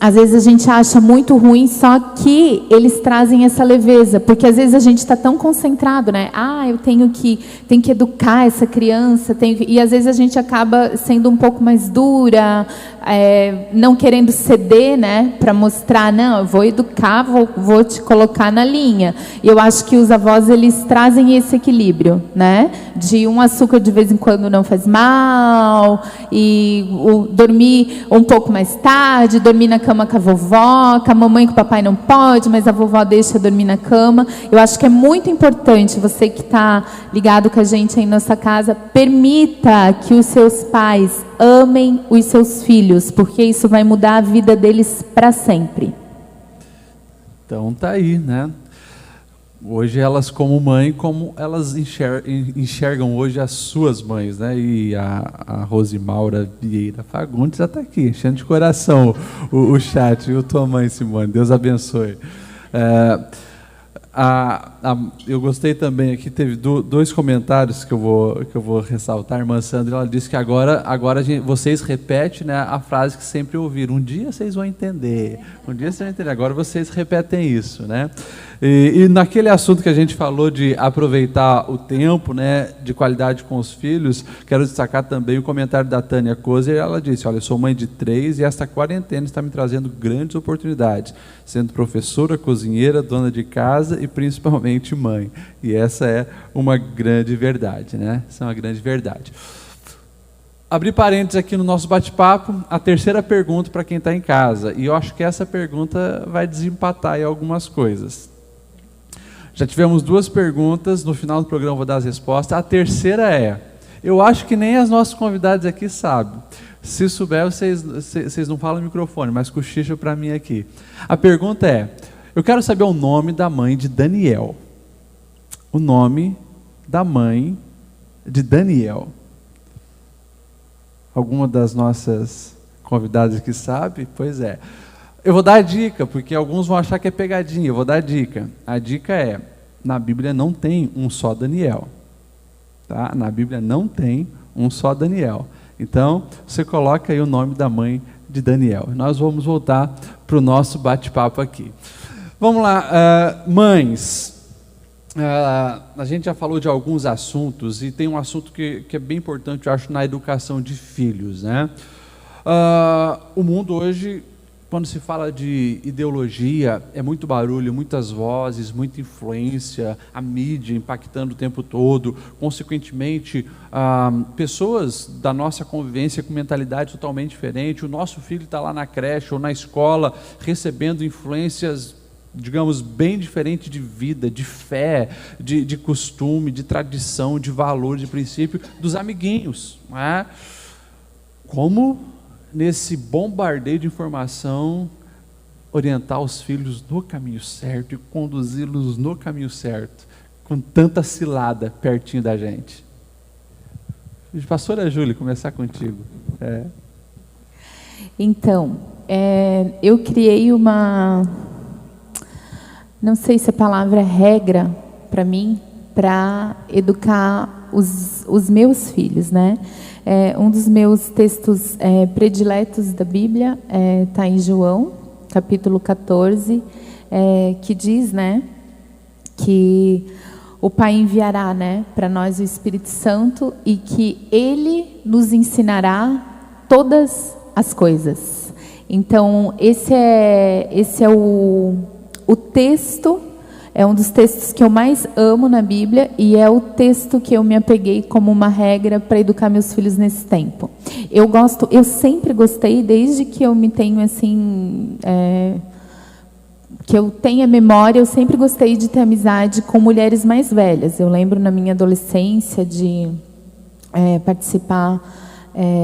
às vezes a gente acha muito ruim, só que eles trazem essa leveza, porque às vezes a gente está tão concentrado, né? Eu tenho que educar essa criança, e às vezes a gente acaba sendo um pouco mais dura, não querendo ceder, né? Para mostrar, não, eu vou educar, vou te colocar na linha. E eu acho que os avós, eles trazem esse equilíbrio, né? De um açúcar de vez em quando não faz mal, e dormir um pouco mais tarde, dormir na cama com a vovó, com a mamãe, que o papai não pode, mas a vovó deixa dormir na cama. Eu acho que é muito importante, você que está ligado com a gente aí na nossa casa, permita que os seus pais amem os seus filhos, porque isso vai mudar a vida deles para sempre. Então tá aí, né? Hoje elas como mãe, como elas enxergam hoje as suas mães, né? E a Rosimaura Vieira Fagundes já está aqui, enchendo de coração o chat. E tua mãe, Simone, Deus abençoe. Eu gostei também aqui, teve dois comentários que eu vou ressaltar. A irmã Sandra, ela disse que agora vocês repetem, né, a frase que sempre ouviram: um dia vocês vão entender, agora vocês repetem isso, né? E naquele assunto que a gente falou de aproveitar o tempo, né, de qualidade com os filhos, quero destacar também o comentário da Tânia Kozer. Ela disse: olha, eu sou mãe de 3 e esta quarentena está me trazendo grandes oportunidades, sendo professora, cozinheira, dona de casa e principalmente mãe. E essa é uma grande verdade, né? Essa é uma grande verdade. Abri parênteses aqui no nosso bate-papo, a terceira pergunta para quem está em casa. E eu acho que essa pergunta vai desempatar aí algumas coisas. Já tivemos 2 perguntas, no final do programa eu vou dar as respostas. A terceira é, eu acho que nem as nossas convidadas aqui sabem. Se souber, vocês não falam no microfone, mas cochicha para mim aqui. A pergunta é, eu quero saber o nome da mãe de Daniel. O nome da mãe de Daniel. Alguma das nossas convidadas aqui sabe? Pois é. Eu vou dar a dica, porque alguns vão achar que é pegadinha. Eu vou dar a dica. A dica é, na Bíblia não tem um só Daniel. Tá? Na Bíblia não tem um só Daniel. Então, você coloca aí o nome da mãe de Daniel. Nós vamos voltar para o nosso bate-papo aqui. Vamos lá, mães. A gente já falou de alguns assuntos e tem um assunto que é bem importante, eu acho, na educação de filhos, né? O mundo hoje, quando se fala de ideologia, é muito barulho, muitas vozes, muita influência, a mídia impactando o tempo todo, consequentemente, pessoas da nossa convivência com mentalidade totalmente diferente. O nosso filho está lá na creche ou na escola recebendo influências, digamos, bem diferente de vida, de fé, de costume, de tradição, de valor, de princípio, dos amiguinhos. Não é? Como, nesse bombardeio de informação, orientar os filhos no caminho certo e conduzi-los no caminho certo, com tanta cilada pertinho da gente? Pastora Júlia, começar contigo. Então, eu criei uma... não sei se a palavra é regra para mim, para educar os meus filhos, né? Um dos meus textos prediletos da Bíblia está em João, capítulo 14, que diz, né, que o Pai enviará, né, para nós o Espírito Santo e que Ele nos ensinará todas as coisas. Então, esse é o texto, é um dos textos que eu mais amo na Bíblia e é o texto que eu me apeguei como uma regra para educar meus filhos nesse tempo. Eu sempre gostei, desde que eu me tenho assim, que eu tenha memória, eu sempre gostei de ter amizade com mulheres mais velhas. Eu lembro na minha adolescência de participar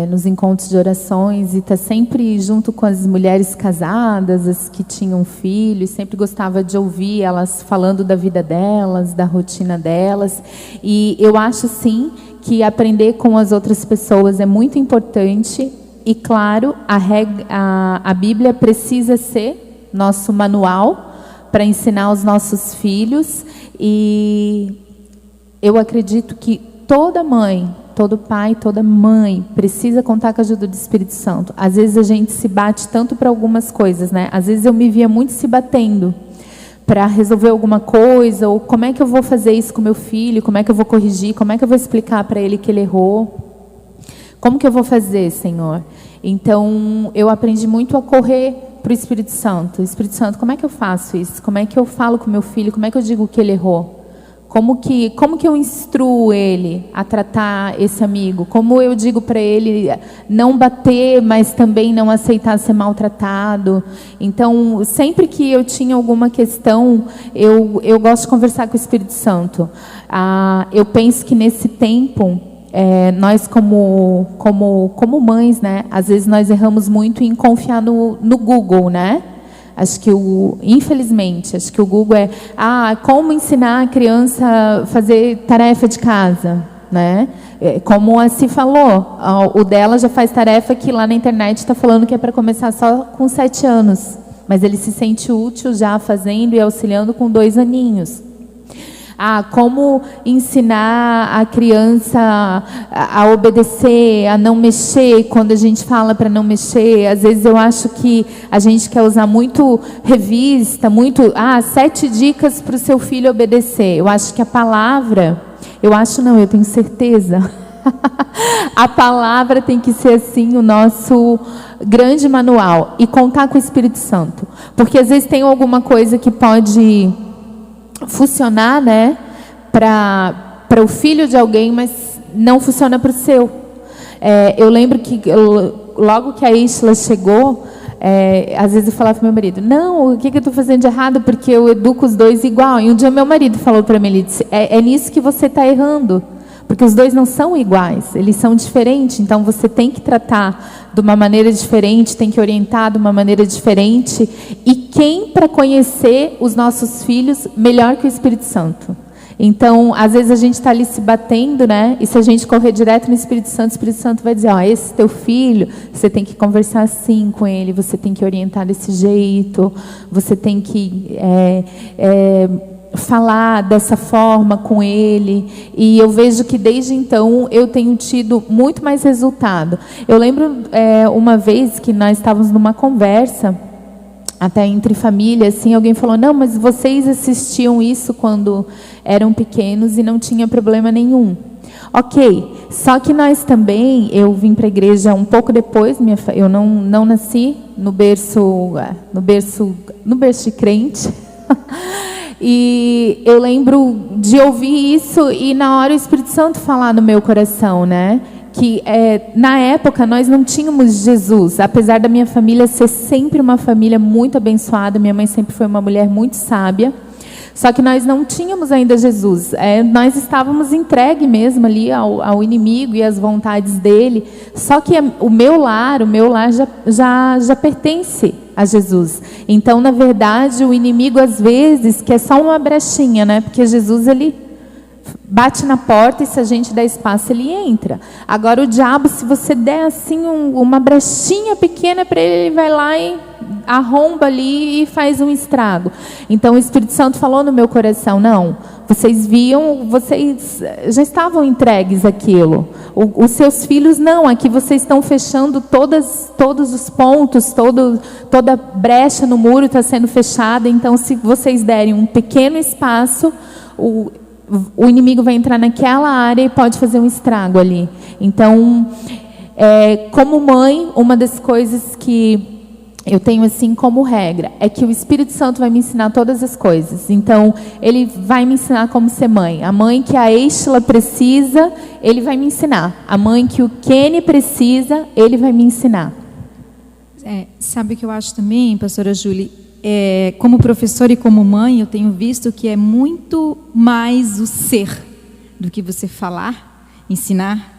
nos encontros de orações e estar sempre junto com as mulheres casadas, as que tinham filhos, sempre gostava de ouvir elas falando da vida delas, da rotina delas. E eu acho sim que aprender com as outras pessoas é muito importante. E claro, a Bíblia precisa ser nosso manual para ensinar os nossos filhos. E eu acredito que toda mãe, todo pai, toda mãe precisa contar com a ajuda do Espírito Santo. Às vezes a gente se bate tanto para algumas coisas, né? Às vezes eu me via muito se batendo para resolver alguma coisa, ou como é que eu vou fazer isso com meu filho, como é que eu vou corrigir, como é que eu vou explicar para ele que ele errou, como que eu vou fazer, Senhor? Então, eu aprendi muito a correr para o Espírito Santo. Espírito Santo, como é que eu faço isso? Como é que eu falo com meu filho? Como é que eu digo que ele errou? Como que eu instruo ele a tratar esse amigo? Como eu digo para ele não bater, mas também não aceitar ser maltratado? Então, sempre que eu tinha alguma questão, eu gosto de conversar com o Espírito Santo. Eu penso que nesse tempo, nós como mães, né? Às vezes nós erramos muito em confiar no Google, né? Acho que infelizmente, acho que o Google como ensinar a criança a fazer tarefa de casa, né? Como a Si falou, o dela já faz tarefa que lá na internet está falando que é para começar só com 7 anos. Mas ele se sente útil já fazendo e auxiliando com 2 aninhos. Como ensinar a criança a obedecer, a não mexer, quando a gente fala para não mexer. Às vezes eu acho que a gente quer usar muito revista, 7 dicas para o seu filho obedecer. Eu acho que a palavra, eu tenho certeza, a palavra tem que ser assim o nosso grande manual, e contar com o Espírito Santo. Porque às vezes tem alguma coisa que pode funcionar, né, para o filho de alguém, mas não funciona para o seu. Eu lembro que logo que a Isla chegou, às vezes eu falava para meu marido, não, o que eu estou fazendo de errado, porque eu educo os 2 igual. E um dia meu marido falou para mim, ele disse, é nisso que você está errando, porque os 2 não são iguais, eles são diferentes. Então você tem que tratar de uma maneira diferente, tem que orientar de uma maneira diferente. E quem para conhecer os nossos filhos melhor que o Espírito Santo? Então, às vezes a gente está ali se batendo, né? E se a gente correr direto no Espírito Santo vai dizer, esse teu filho, você tem que conversar assim com ele, você tem que orientar desse jeito, você tem que falar dessa forma com ele. E eu vejo que desde então eu tenho tido muito mais resultado. Eu lembro uma vez que nós estávamos numa conversa, até entre família, assim, alguém falou, não, mas vocês assistiam isso quando eram pequenos e não tinha problema nenhum. Ok, só que nós também, eu vim para a igreja um pouco depois, eu não nasci no berço de crente. E eu lembro de ouvir isso e na hora o Espírito Santo falar no meu coração, né? Que na época nós não tínhamos Jesus, apesar da minha família ser sempre uma família muito abençoada, minha mãe sempre foi uma mulher muito sábia, só que nós não tínhamos ainda Jesus, nós estávamos entregues mesmo ali ao inimigo e às vontades dele, só que o meu lar já pertence a Jesus. Então, na verdade, o inimigo às vezes quer só uma brechinha, né? Porque Jesus, ele bate na porta e se a gente der espaço, ele entra. Agora o diabo, se você der assim uma brechinha pequena para ele, ele vai lá e arromba ali e faz um estrago. Então o Espírito Santo falou no meu coração, não, vocês já estavam entregues àquilo. Os seus filhos não, aqui vocês estão fechando todos os pontos, toda brecha no muro está sendo fechada. Então se vocês derem um pequeno espaço, o inimigo vai entrar naquela área e pode fazer um estrago ali. Então, como mãe, uma das coisas que eu tenho assim como regra é que o Espírito Santo vai me ensinar todas as coisas. Então, ele vai me ensinar como ser mãe. A mãe que a Estela precisa, ele vai me ensinar. A mãe que o Kenny precisa, ele vai me ensinar. Sabe o que eu acho também, pastora Júlia? Como professora e como mãe, eu tenho visto que é muito mais o ser do que você falar, ensinar,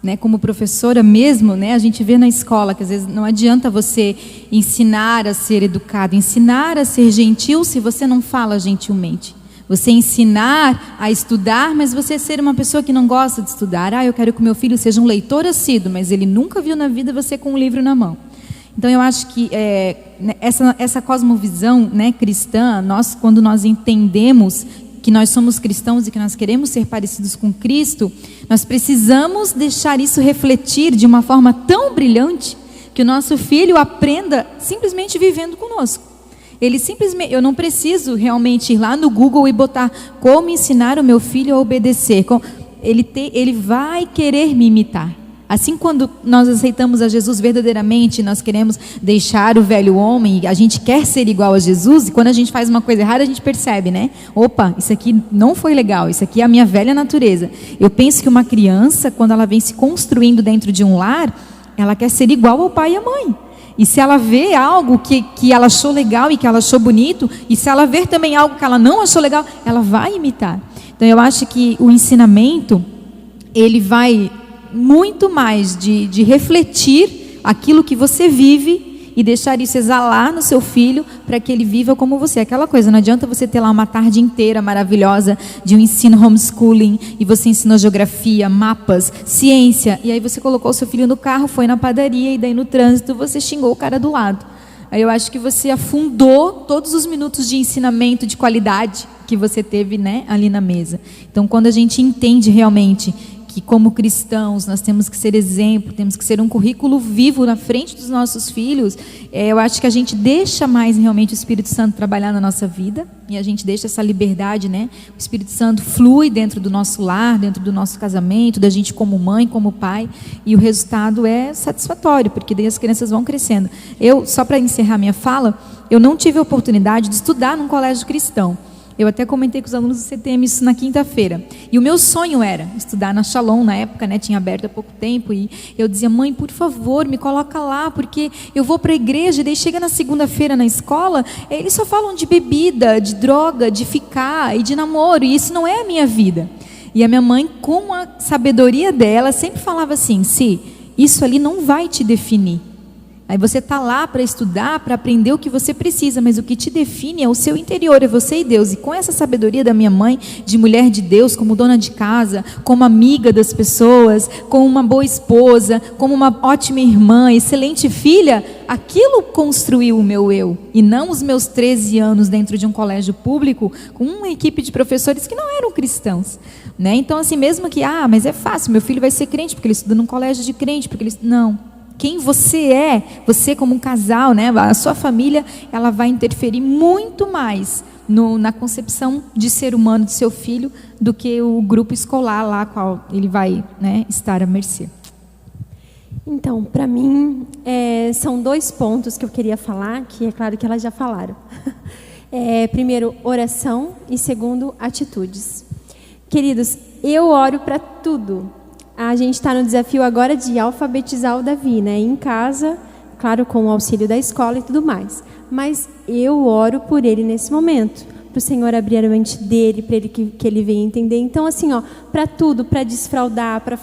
né? Como professora mesmo, né? A gente vê na escola que às vezes não adianta você ensinar a ser educado, ensinar a ser gentil se você não fala gentilmente. Você ensinar a estudar, mas você ser uma pessoa que não gosta de estudar. Eu quero que o meu filho seja um leitor assíduo, mas ele nunca viu na vida você com um livro na mão. Então eu acho que essa cosmovisão, né, cristã, quando nós entendemos que nós somos cristãos e que nós queremos ser parecidos com Cristo, nós precisamos deixar isso refletir de uma forma tão brilhante que o nosso filho aprenda simplesmente vivendo conosco. Eu não preciso realmente ir lá no Google e botar como ensinar o meu filho a obedecer. Ele vai querer me imitar. Assim, quando nós aceitamos a Jesus verdadeiramente, nós queremos deixar o velho homem, a gente quer ser igual a Jesus, e quando a gente faz uma coisa errada, a gente percebe, né? Opa, isso aqui não foi legal, isso aqui é a minha velha natureza. Eu penso que uma criança, quando ela vem se construindo dentro de um lar, ela quer ser igual ao pai e à mãe. E se ela vê algo que ela achou legal e que ela achou bonito, e se ela ver também algo que ela não achou legal, ela vai imitar. Então eu acho que o ensinamento, ele vai muito mais de refletir aquilo que você vive e deixar isso exalar no seu filho para que ele viva como você. Aquela coisa, não adianta você ter lá uma tarde inteira maravilhosa de um ensino homeschooling e você ensinou geografia, mapas, ciência, e aí você colocou o seu filho no carro, foi na padaria e daí no trânsito você xingou o cara do lado. Aí eu acho que você afundou todos os minutos de ensinamento de qualidade que você teve, né, ali na mesa. Então, quando a gente entende realmente que como cristãos nós temos que ser exemplo, temos que ser um currículo vivo na frente dos nossos filhos, eu acho que a gente deixa mais realmente o Espírito Santo trabalhar na nossa vida, e a gente deixa essa liberdade, né? O Espírito Santo flui dentro do nosso lar, dentro do nosso casamento, da gente como mãe, como pai, e o resultado é satisfatório, porque daí as crianças vão crescendo. Só para encerrar minha fala, eu não tive a oportunidade de estudar num colégio cristão. Eu até comentei com os alunos do CTM isso na quinta-feira. E o meu sonho era estudar na Shalom, na época, né, tinha aberto há pouco tempo. E eu dizia, mãe, por favor, me coloca lá, porque eu vou para a igreja, e daí chega na segunda-feira na escola, eles só falam de bebida, de droga, de ficar e de namoro, e isso não é a minha vida. E a minha mãe, com a sabedoria dela, sempre falava assim, isso ali não vai te definir. Aí você está lá para estudar, para aprender o que você precisa, mas o que te define é o seu interior, é você e Deus. E com essa sabedoria da minha mãe, de mulher de Deus, como dona de casa, como amiga das pessoas, como uma boa esposa, como uma ótima irmã, excelente filha, aquilo construiu o meu eu, e não os meus 13 anos dentro de um colégio público, com uma equipe de professores que não eram cristãos. Né? Então, assim, mesmo que, mas é fácil, meu filho vai ser crente, porque ele estuda num colégio de crente, porque ele... Não. Quem você é, você como um casal, né, a sua família, ela vai interferir muito mais na concepção de ser humano do seu filho do que o grupo escolar lá, qual ele vai, né, estar à mercê. Então, para mim, são 2 pontos que eu queria falar, que é claro que elas já falaram. Primeiro, oração, e segundo, atitudes. Queridos, eu oro para tudo. A gente está no desafio agora de alfabetizar o Davi, né? Em casa, claro, com o auxílio da escola e tudo mais. Mas eu oro por ele nesse momento, para o Senhor abrir a mente dele, para ele que ele venha entender. Então, assim, para tudo, para desfraldar, para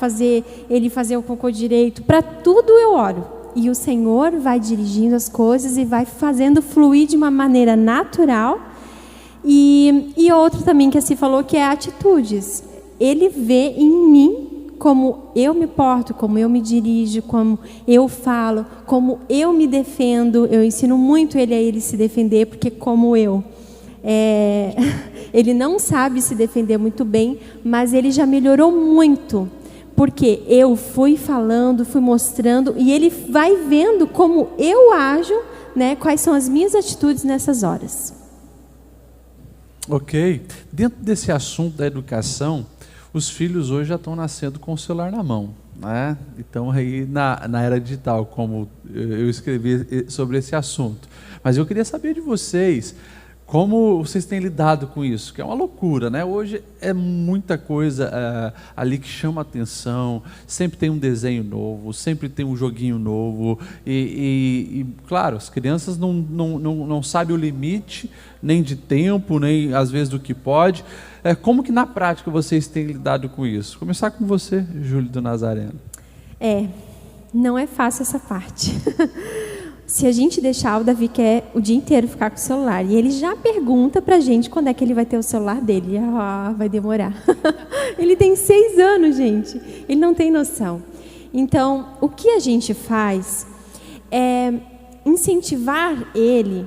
ele fazer o cocô direito, para tudo eu oro. E o Senhor vai dirigindo as coisas e vai fazendo fluir de uma maneira natural. E outro também que assim falou, que é atitudes. Ele vê em mim como eu me porto, como eu me dirijo, como eu falo, como eu me defendo. Eu ensino muito ele a ele se defender, porque como ele não sabe se defender muito bem, mas ele já melhorou muito, porque eu fui falando, fui mostrando, e ele vai vendo como eu ajo, né, quais são as minhas atitudes nessas horas. Ok. Dentro desse assunto da educação, os filhos hoje já estão nascendo com o celular na mão, né? Então aí na era digital, como eu escrevi sobre esse assunto. Mas eu queria saber de vocês, como vocês têm lidado com isso, que é uma loucura, né? Hoje é muita coisa ali que chama atenção, sempre tem um desenho novo, sempre tem um joguinho novo, e claro, as crianças não sabem o limite, nem de tempo, nem às vezes do que pode. Como que na prática vocês têm lidado com isso? Começar com você, Júlio do Nazareno. Não é fácil essa parte. Se a gente deixar, o Davi quer o dia inteiro ficar com o celular. E ele já pergunta pra gente quando é que ele vai ter o celular dele. Vai demorar. Ele tem 6 anos, gente. Ele não tem noção. Então, o que a gente faz é incentivar ele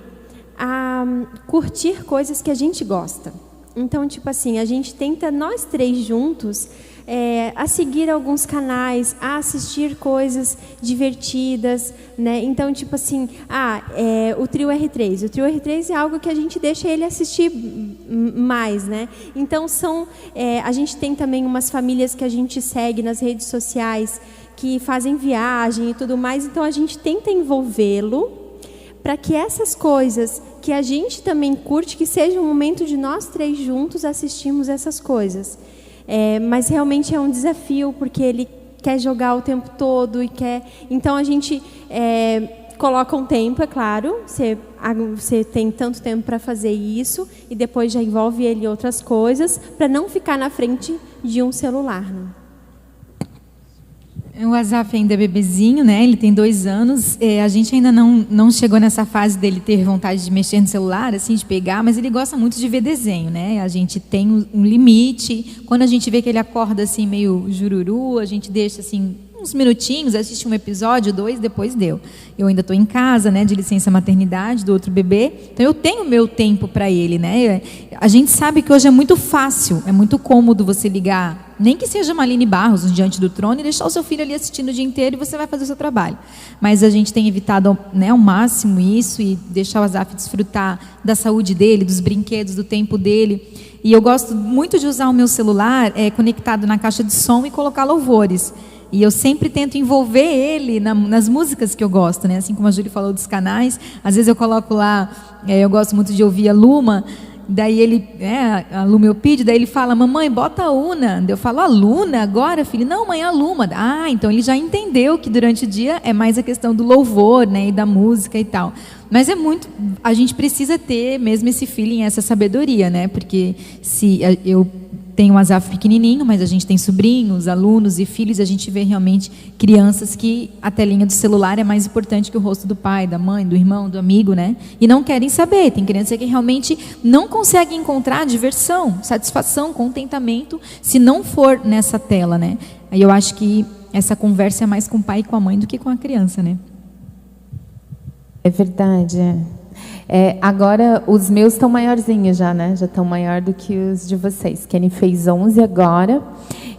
a curtir coisas que a gente gosta. Então, tipo assim, a gente tenta, nós 3 juntos, a seguir alguns canais, a assistir coisas divertidas, né? Então, tipo assim, o Trio R3. O Trio R3 é algo que a gente deixa ele assistir mais, né? Então, a gente tem também umas famílias que a gente segue nas redes sociais, que fazem viagem e tudo mais. Então, a gente tenta envolvê-lo para que essas coisas que a gente também curte, que seja um momento de nós 3 juntos assistirmos essas coisas. Mas realmente é um desafio, porque ele quer jogar o tempo todo e quer... Então, a gente coloca um tempo, é claro. Você tem tanto tempo para fazer isso e depois já envolve ele em outras coisas, para não ficar na frente de um celular, né? O Azaf ainda é bebezinho, né? Ele tem 2 anos. A gente ainda não chegou nessa fase dele ter vontade de mexer no celular, assim, de pegar, mas ele gosta muito de ver desenho, né? A gente tem um limite. Quando a gente vê que ele acorda assim meio jururu, a gente deixa assim uns minutinhos, assiste um episódio, 2, depois deu. Eu ainda estou em casa, né, de licença maternidade do outro bebê, então eu tenho meu tempo para ele, né? A gente sabe que hoje é muito fácil, é muito cômodo você ligar, nem que seja uma Aline Barros diante do trono e deixar o seu filho ali assistindo o dia inteiro e você vai fazer o seu trabalho. Mas a gente tem evitado, né, ao máximo isso e deixar o Azaf desfrutar da saúde dele, dos brinquedos, do tempo dele. E eu gosto muito de usar o meu celular conectado na caixa de som e colocar louvores. E eu sempre tento envolver ele nas músicas que eu gosto, né? Assim como a Júlia falou dos canais, às vezes eu coloco lá, eu gosto muito de ouvir a Luma, daí ele, a Luma eu pedi, daí ele fala, mamãe, bota a Una. Eu falo, a Luna agora, filho? Não, mãe, a Luma. Então ele já entendeu que durante o dia é mais a questão do louvor, né? E da música e tal. Mas a gente precisa ter mesmo esse feeling, essa sabedoria, né? Porque se eu tenho um Azaf pequenininho, mas a gente tem sobrinhos, alunos e filhos, a gente vê realmente crianças que a telinha do celular é mais importante que o rosto do pai, da mãe, do irmão, do amigo, né? E não querem saber. Tem criança que realmente não consegue encontrar diversão, satisfação, contentamento, se não for nessa tela, né? Aí eu acho que essa conversa é mais com o pai e com a mãe do que com a criança, né? É verdade, agora, os meus estão maiorzinhos já, né? Já estão maior do que os de vocês. Kenny fez 11 agora.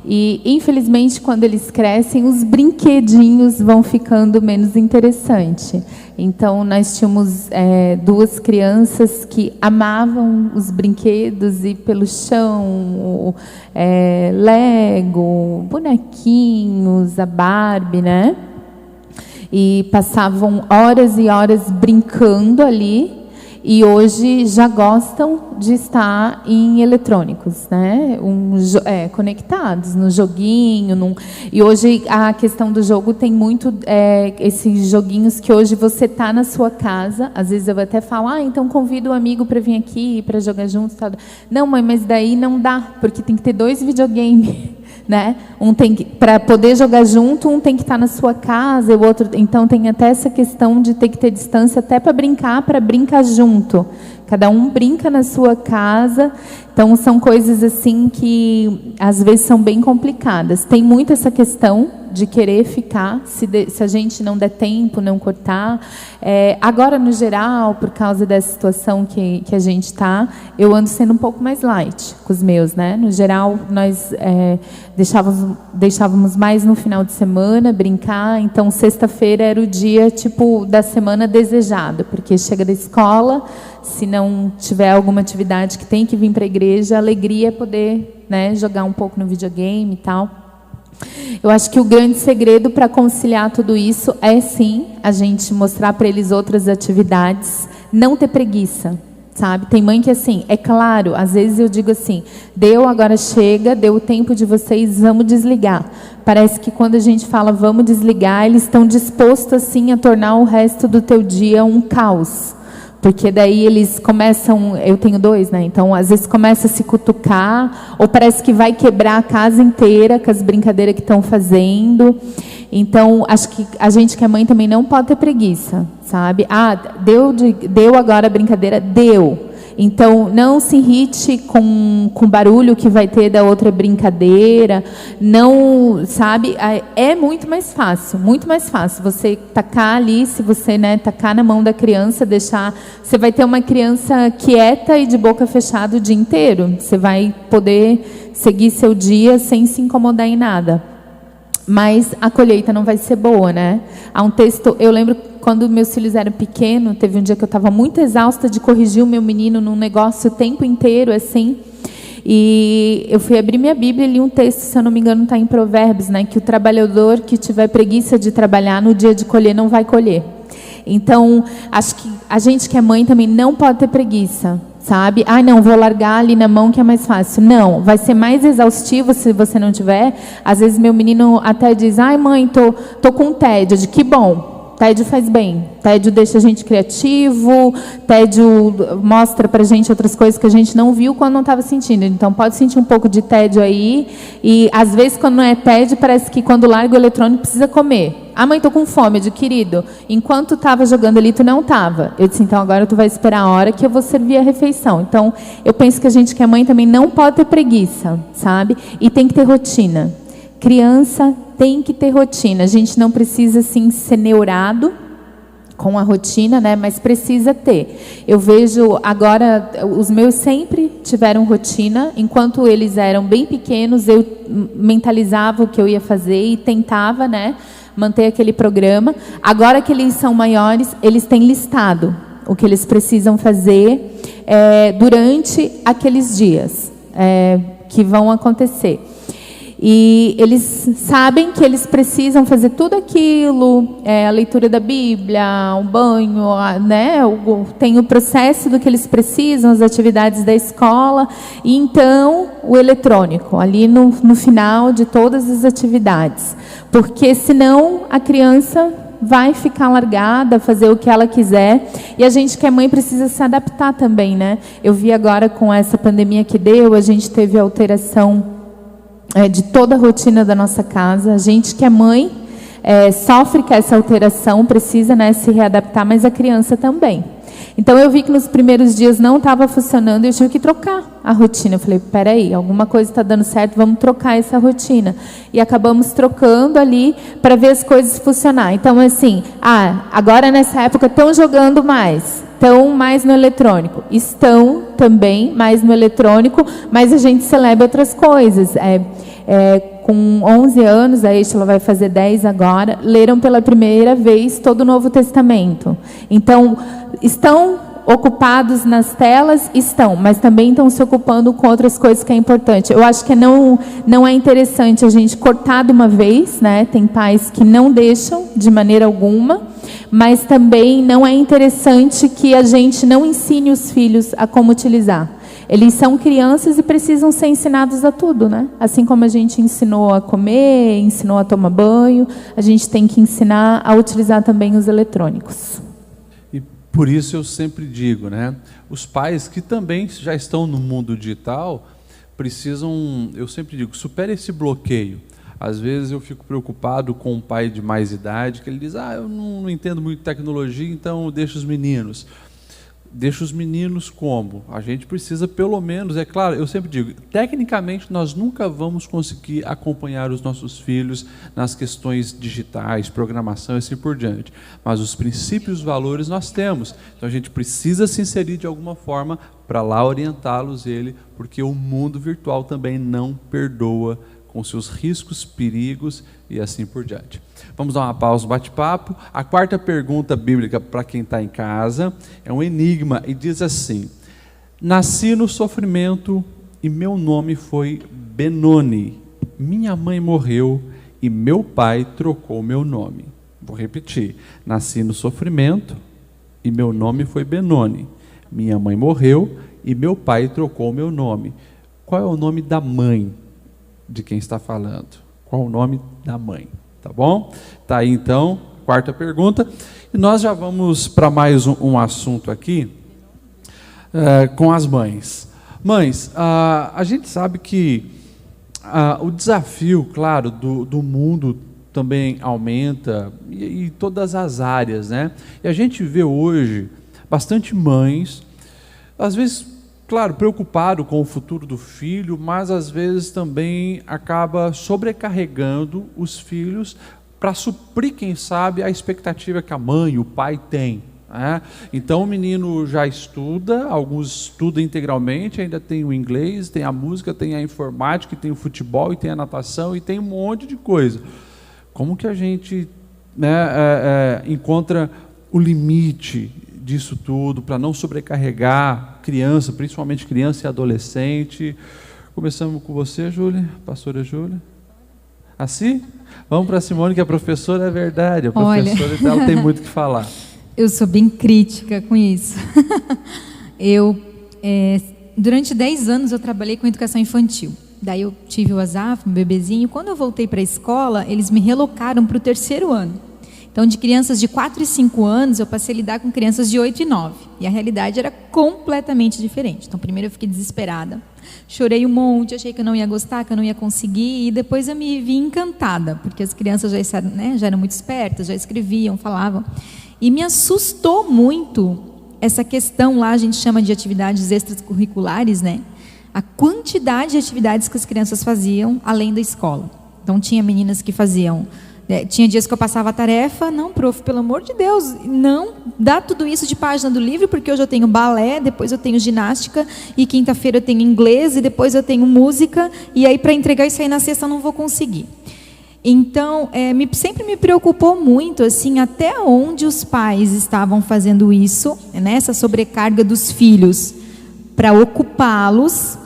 E, infelizmente, quando eles crescem, os brinquedinhos vão ficando menos interessantes. Então, nós tínhamos 2 crianças que amavam os brinquedos, ir pelo chão, Lego, bonequinhos, a Barbie, né? E passavam horas e horas brincando ali, e hoje já gostam de estar em eletrônicos, né? Conectados no joguinho. E hoje a questão do jogo tem muito esses joguinhos que hoje você está na sua casa, às vezes eu até falo, então convido um amigo para vir aqui, para jogar junto. Tal. Não, mãe, mas daí não dá, porque tem que ter 2 videogames. Né? Para poder jogar junto, um tem que estar na sua casa, o outro. Então tem até essa questão de ter que ter distância até para brincar junto. Cada um brinca na sua casa. Então são coisas assim que às vezes são bem complicadas. Tem muito essa questão de querer ficar, se a gente não der tempo, não cortar. Agora, no geral, por causa dessa situação que a gente está, eu ando sendo um pouco mais light com os meus, né? No geral, nós deixávamos mais no final de semana brincar. Então, sexta-feira era o dia tipo da semana desejada, porque chega da escola, se não tiver alguma atividade que tem que vir para a igreja, a alegria é poder, né, jogar um pouco no videogame e tal. Eu acho que o grande segredo para conciliar tudo isso é, sim, a gente mostrar para eles outras atividades, não ter preguiça, sabe? Tem mãe que, assim, é claro, às vezes eu digo assim, agora chega, deu o tempo de vocês, vamos desligar. Parece que quando a gente fala vamos desligar, eles estão dispostos, assim, a tornar o resto do teu dia um caos. Porque daí eles começam, eu tenho 2, né? Então, às vezes começa a se cutucar, ou parece que vai quebrar a casa inteira com as brincadeiras que estão fazendo. Então, acho que a gente que é mãe também não pode ter preguiça, sabe? Ah, deu agora a brincadeira? Deu. Então, não se irrite com o barulho que vai ter da outra brincadeira. Não, sabe? É muito mais fácil você tacar ali, se você, né, tacar na mão da criança, deixar... Você vai ter uma criança quieta e de boca fechada o dia inteiro. Você vai poder seguir seu dia sem se incomodar em nada. Mas a colheita não vai ser boa, né? Há um texto, eu lembro quando meus filhos eram pequenos, teve um dia que eu estava muito exausta de corrigir o meu menino num negócio o tempo inteiro, assim, e eu fui abrir minha Bíblia e li um texto, se eu não me engano, está em Provérbios, né? Que o trabalhador que tiver preguiça de trabalhar, no dia de colher não vai colher. Então, acho que a gente que é mãe também não pode ter preguiça, sabe? Ah, não, vou largar ali na mão que é mais fácil. Não, vai ser mais exaustivo se você não tiver. Às vezes meu menino até diz, ai mãe, tô com tédio. De que bom. Tédio faz bem. Tédio deixa a gente criativo, tédio mostra pra gente outras coisas que a gente não viu quando não estava sentindo. Então pode sentir um pouco de tédio aí. E às vezes quando não é tédio, parece que quando larga o eletrônico precisa comer. Ah, mãe, tô com fome. Eu disse, querido, enquanto estava jogando ali, tu não estava. Eu disse, então agora tu vai esperar a hora que eu vou servir a refeição. Então eu penso que a gente que é mãe também não pode ter preguiça, sabe? E tem que ter rotina. Criança tem que ter rotina. A gente não precisa, assim, ser neurado com a rotina, né? Mas precisa ter. Eu vejo agora, os meus sempre tiveram rotina. Enquanto eles eram bem pequenos, eu mentalizava o que eu ia fazer e tentava, né, manter aquele programa. Agora que eles são maiores, eles têm listado o que eles precisam fazer durante aqueles dias que vão acontecer. E eles sabem que eles precisam fazer tudo aquilo, a leitura da Bíblia, um banho, né? Tem o processo do que eles precisam, as atividades da escola, e então o eletrônico, ali no final de todas as atividades. Porque senão a criança vai ficar largada, fazer o que ela quiser, e a gente que é mãe precisa se adaptar também, né? Eu vi agora com essa pandemia que deu, a gente teve alteração de toda a rotina da nossa casa. A gente que é mãe sofre com essa alteração, precisa, né, se readaptar, mas a criança também. Então eu vi que nos primeiros dias não estava funcionando e eu tive que trocar a rotina. Eu falei, peraí, alguma coisa está dando certo, vamos trocar essa rotina. E acabamos trocando ali para ver as coisas funcionar. Então assim, agora nessa época estão jogando mais. Estão mais no eletrônico. Estão também mais no eletrônico, mas a gente celebra outras coisas. Com 11 anos, a Estela vai fazer 10 agora, leram pela primeira vez todo o Novo Testamento. Então, estão ocupados nas telas? Estão, mas também estão se ocupando com outras coisas que é importante. Eu acho que não é interessante a gente cortar de uma vez, né? Tem pais que não deixam de maneira alguma, mas também não é interessante que a gente não ensine os filhos a como utilizar. Eles são crianças e precisam ser ensinados a tudo, né? Assim como a gente ensinou a comer, ensinou a tomar banho, a gente tem que ensinar a utilizar também os eletrônicos. E por isso eu sempre digo, né? Os pais que também já estão no mundo digital precisam, eu sempre digo, supere esse bloqueio. Às vezes eu fico preocupado com um pai de mais idade, que ele diz, eu não entendo muito tecnologia, então deixa os meninos. Deixa os meninos como? A gente precisa pelo menos, é claro, eu sempre digo, tecnicamente nós nunca vamos conseguir acompanhar os nossos filhos nas questões digitais, programação e assim por diante. Mas os princípios, os valores nós temos. Então a gente precisa se inserir de alguma forma para lá orientá-los porque o mundo virtual também não perdoa com seus riscos, perigos e assim por diante. Vamos dar uma pausa no bate-papo. A quarta pergunta bíblica para quem está em casa é um enigma e diz assim: nasci no sofrimento e meu nome foi Benoni. Minha mãe morreu e meu pai trocou meu nome. Vou repetir. Nasci no sofrimento e meu nome foi Benoni. Minha mãe morreu e meu pai trocou meu nome. Qual é o nome da mãe de quem está falando? Qual o nome da mãe? Tá bom? Tá aí então, quarta pergunta. E nós já vamos para mais um assunto aqui, com as mães. Mães, a gente sabe que o desafio, claro, do mundo também aumenta, e todas as áreas, né? E a gente vê hoje bastante mães, às vezes, claro, preocupado com o futuro do filho, mas às vezes também acaba sobrecarregando os filhos para suprir, quem sabe, a expectativa que a mãe, o pai tem. Então o menino já estuda, alguns estudam integralmente, ainda tem o inglês, tem a música, tem a informática, tem o futebol, e tem a natação, e tem um monte de coisa. Como que a gente encontra o limite disso tudo para não sobrecarregar criança, principalmente criança e adolescente? Começamos com você, Júlia, pastora Júlia. Assim? Vamos para a Simone, que a professora é verdade, a professora ela tem muito o que falar. Eu sou bem crítica com isso. Durante 10 anos eu trabalhei com educação infantil. Daí eu tive o Azaf, um bebezinho. Quando eu voltei para a escola, eles me relocaram para o 3º ano. Então, de crianças de 4 e 5 anos, eu passei a lidar com crianças de 8 e 9. E a realidade era completamente diferente. Então, primeiro eu fiquei desesperada. Chorei um monte, achei que eu não ia gostar, que eu não ia conseguir. E depois eu me vi encantada, porque as crianças já eram muito espertas, já escreviam, falavam. E me assustou muito essa questão lá, a gente chama de atividades extracurriculares, né? A quantidade de atividades que as crianças faziam além da escola. Então, tinha meninas que faziam... tinha dias que eu passava a tarefa, não, prof, pelo amor de Deus, não dá tudo isso de página do livro, porque hoje eu tenho balé, depois eu tenho ginástica, e quinta-feira eu tenho inglês, e depois eu tenho música, e aí para entregar isso aí na sexta eu não vou conseguir. Então, sempre me preocupou muito, assim, até onde os pais estavam fazendo isso, né, essa sobrecarga dos filhos, para ocupá-los,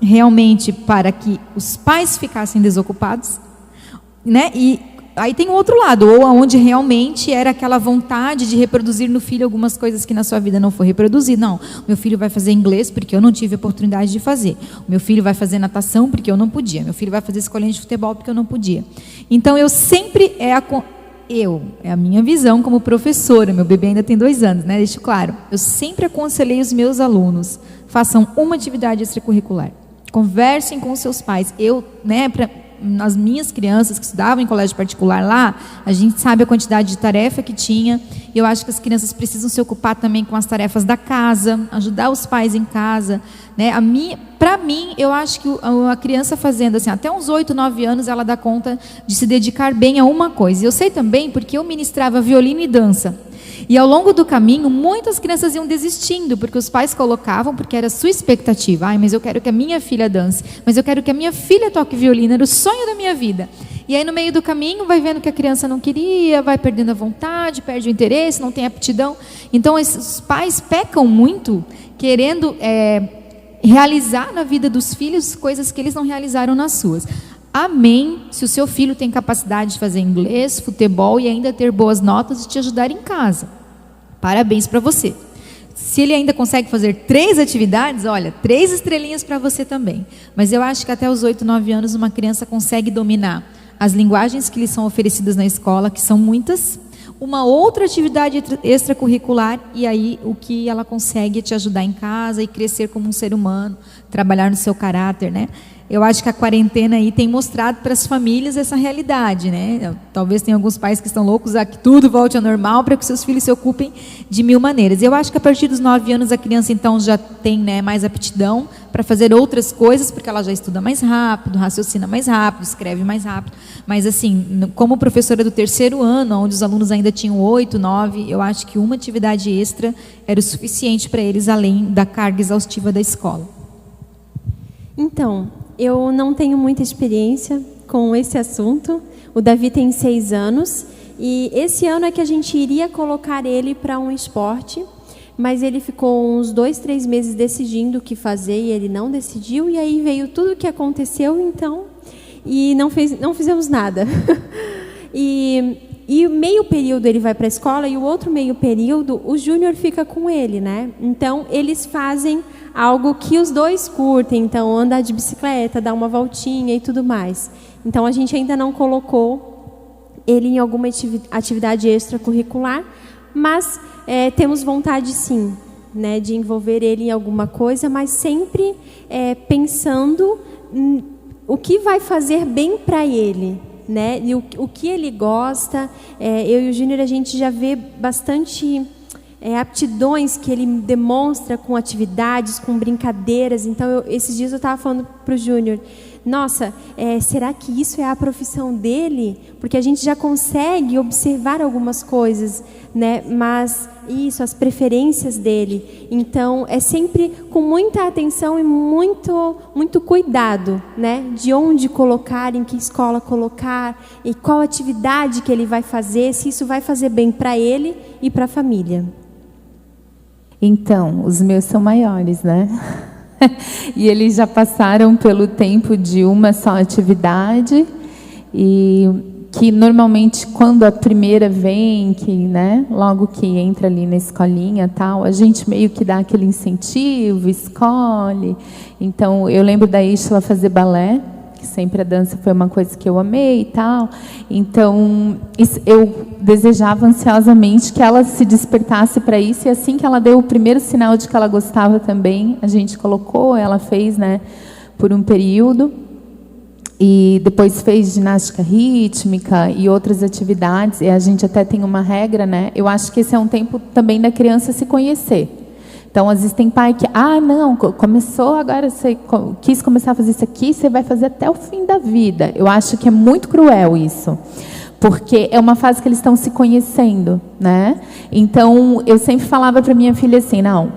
realmente para que os pais ficassem desocupados, né, e aí tem o outro lado, ou aonde realmente era aquela vontade de reproduzir no filho algumas coisas que na sua vida não foi reproduzir. Não, meu filho vai fazer inglês porque eu não tive oportunidade de fazer. Meu filho vai fazer natação porque eu não podia. Meu filho vai fazer escolinha de futebol porque eu não podia. Então eu sempre, é a minha visão como professora, meu bebê ainda tem 2 anos, né? Deixo claro, eu sempre aconselhei os meus alunos, façam uma atividade extracurricular. Conversem com os seus pais. As minhas crianças que estudavam em colégio particular lá, a gente sabe a quantidade de tarefa que tinha, e eu acho que as crianças precisam se ocupar também com as tarefas da casa, ajudar os pais em casa, né? Para mim, eu acho que a criança fazendo assim, até uns 8, 9 anos, ela dá conta de se dedicar bem a uma coisa. E eu sei também porque eu ministrava violino e dança. E ao longo do caminho, muitas crianças iam desistindo, porque os pais colocavam, porque era a sua expectativa. Mas eu quero que a minha filha dance, mas eu quero que a minha filha toque violino, era o sonho da minha vida. E aí no meio do caminho, vai vendo que a criança não queria, vai perdendo a vontade, perde o interesse, não tem aptidão. Então os pais pecam muito, querendo realizar na vida dos filhos coisas que eles não realizaram nas suas. Amém, se o seu filho tem capacidade de fazer inglês, futebol e ainda ter boas notas e te ajudar em casa. Parabéns para você. Se ele ainda consegue fazer 3 atividades, olha, 3 estrelinhas para você também. Mas eu acho que até os 8, 9 anos uma criança consegue dominar as linguagens que lhe são oferecidas na escola, que são muitas, uma outra atividade extracurricular, e aí o que ela consegue é te ajudar em casa e crescer como um ser humano, trabalhar no seu caráter, né? Eu acho que a quarentena aí tem mostrado para as famílias essa realidade, né? Talvez tenha alguns pais que estão loucos a que tudo volte ao normal para que seus filhos se ocupem de 1000 maneiras. Eu acho que a partir dos 9 anos a criança então já tem, né, mais aptidão para fazer outras coisas, porque ela já estuda mais rápido, raciocina mais rápido, escreve mais rápido. Mas assim, como professora do 3º ano, onde os alunos ainda tinham 8, 9, eu acho que uma atividade extra era o suficiente para eles, além da carga exaustiva da escola. Então, eu não tenho muita experiência com esse assunto. O Davi tem 6 anos e esse ano é que a gente iria colocar ele para um esporte, mas ele ficou uns 2, 3 meses decidindo o que fazer e ele não decidiu, e aí veio tudo o que aconteceu, então, e não fizemos nada. E meio período ele vai para a escola e o outro meio período o Júnior fica com ele, né? Então, eles fazem algo que os dois curtem, então andar de bicicleta, dar uma voltinha e tudo mais. Então a gente ainda não colocou ele em alguma atividade extracurricular, mas temos vontade sim, né, de envolver ele em alguma coisa, mas sempre pensando o que vai fazer bem para ele, né? E o que ele gosta. Eu e o Júnior, a gente já vê bastante aptidões que ele demonstra com atividades, com brincadeiras. Então, esses dias eu estava falando para o Júnior, nossa, será que isso é a profissão dele? Porque a gente já consegue observar algumas coisas, né? Mas isso, as preferências dele. Então, é sempre com muita atenção e muito cuidado, né? De onde colocar, em que escola colocar, e qual atividade que ele vai fazer, se isso vai fazer bem para ele e para a família. Então, os meus são maiores, né? E eles já passaram pelo tempo de uma só atividade, e que normalmente quando a primeira vem, que, né, logo que entra ali na escolinha tal, a gente meio que dá aquele incentivo, escolhe. Então, eu lembro da Isla fazer balé, que sempre a dança foi uma coisa que eu amei e tal. Então, eu desejava ansiosamente que ela se despertasse para isso, e assim que ela deu o primeiro sinal de que ela gostava também, a gente colocou, ela fez, né, por um período, e depois fez ginástica rítmica e outras atividades, e a gente até tem uma regra, né, eu acho que esse é um tempo também da criança se conhecer. Então, às vezes tem pai que, não, começou agora, você quis começar a fazer isso aqui, você vai fazer até o fim da vida. Eu acho que é muito cruel isso, porque é uma fase que eles estão se conhecendo, né? Então, eu sempre falava para minha filha assim, não,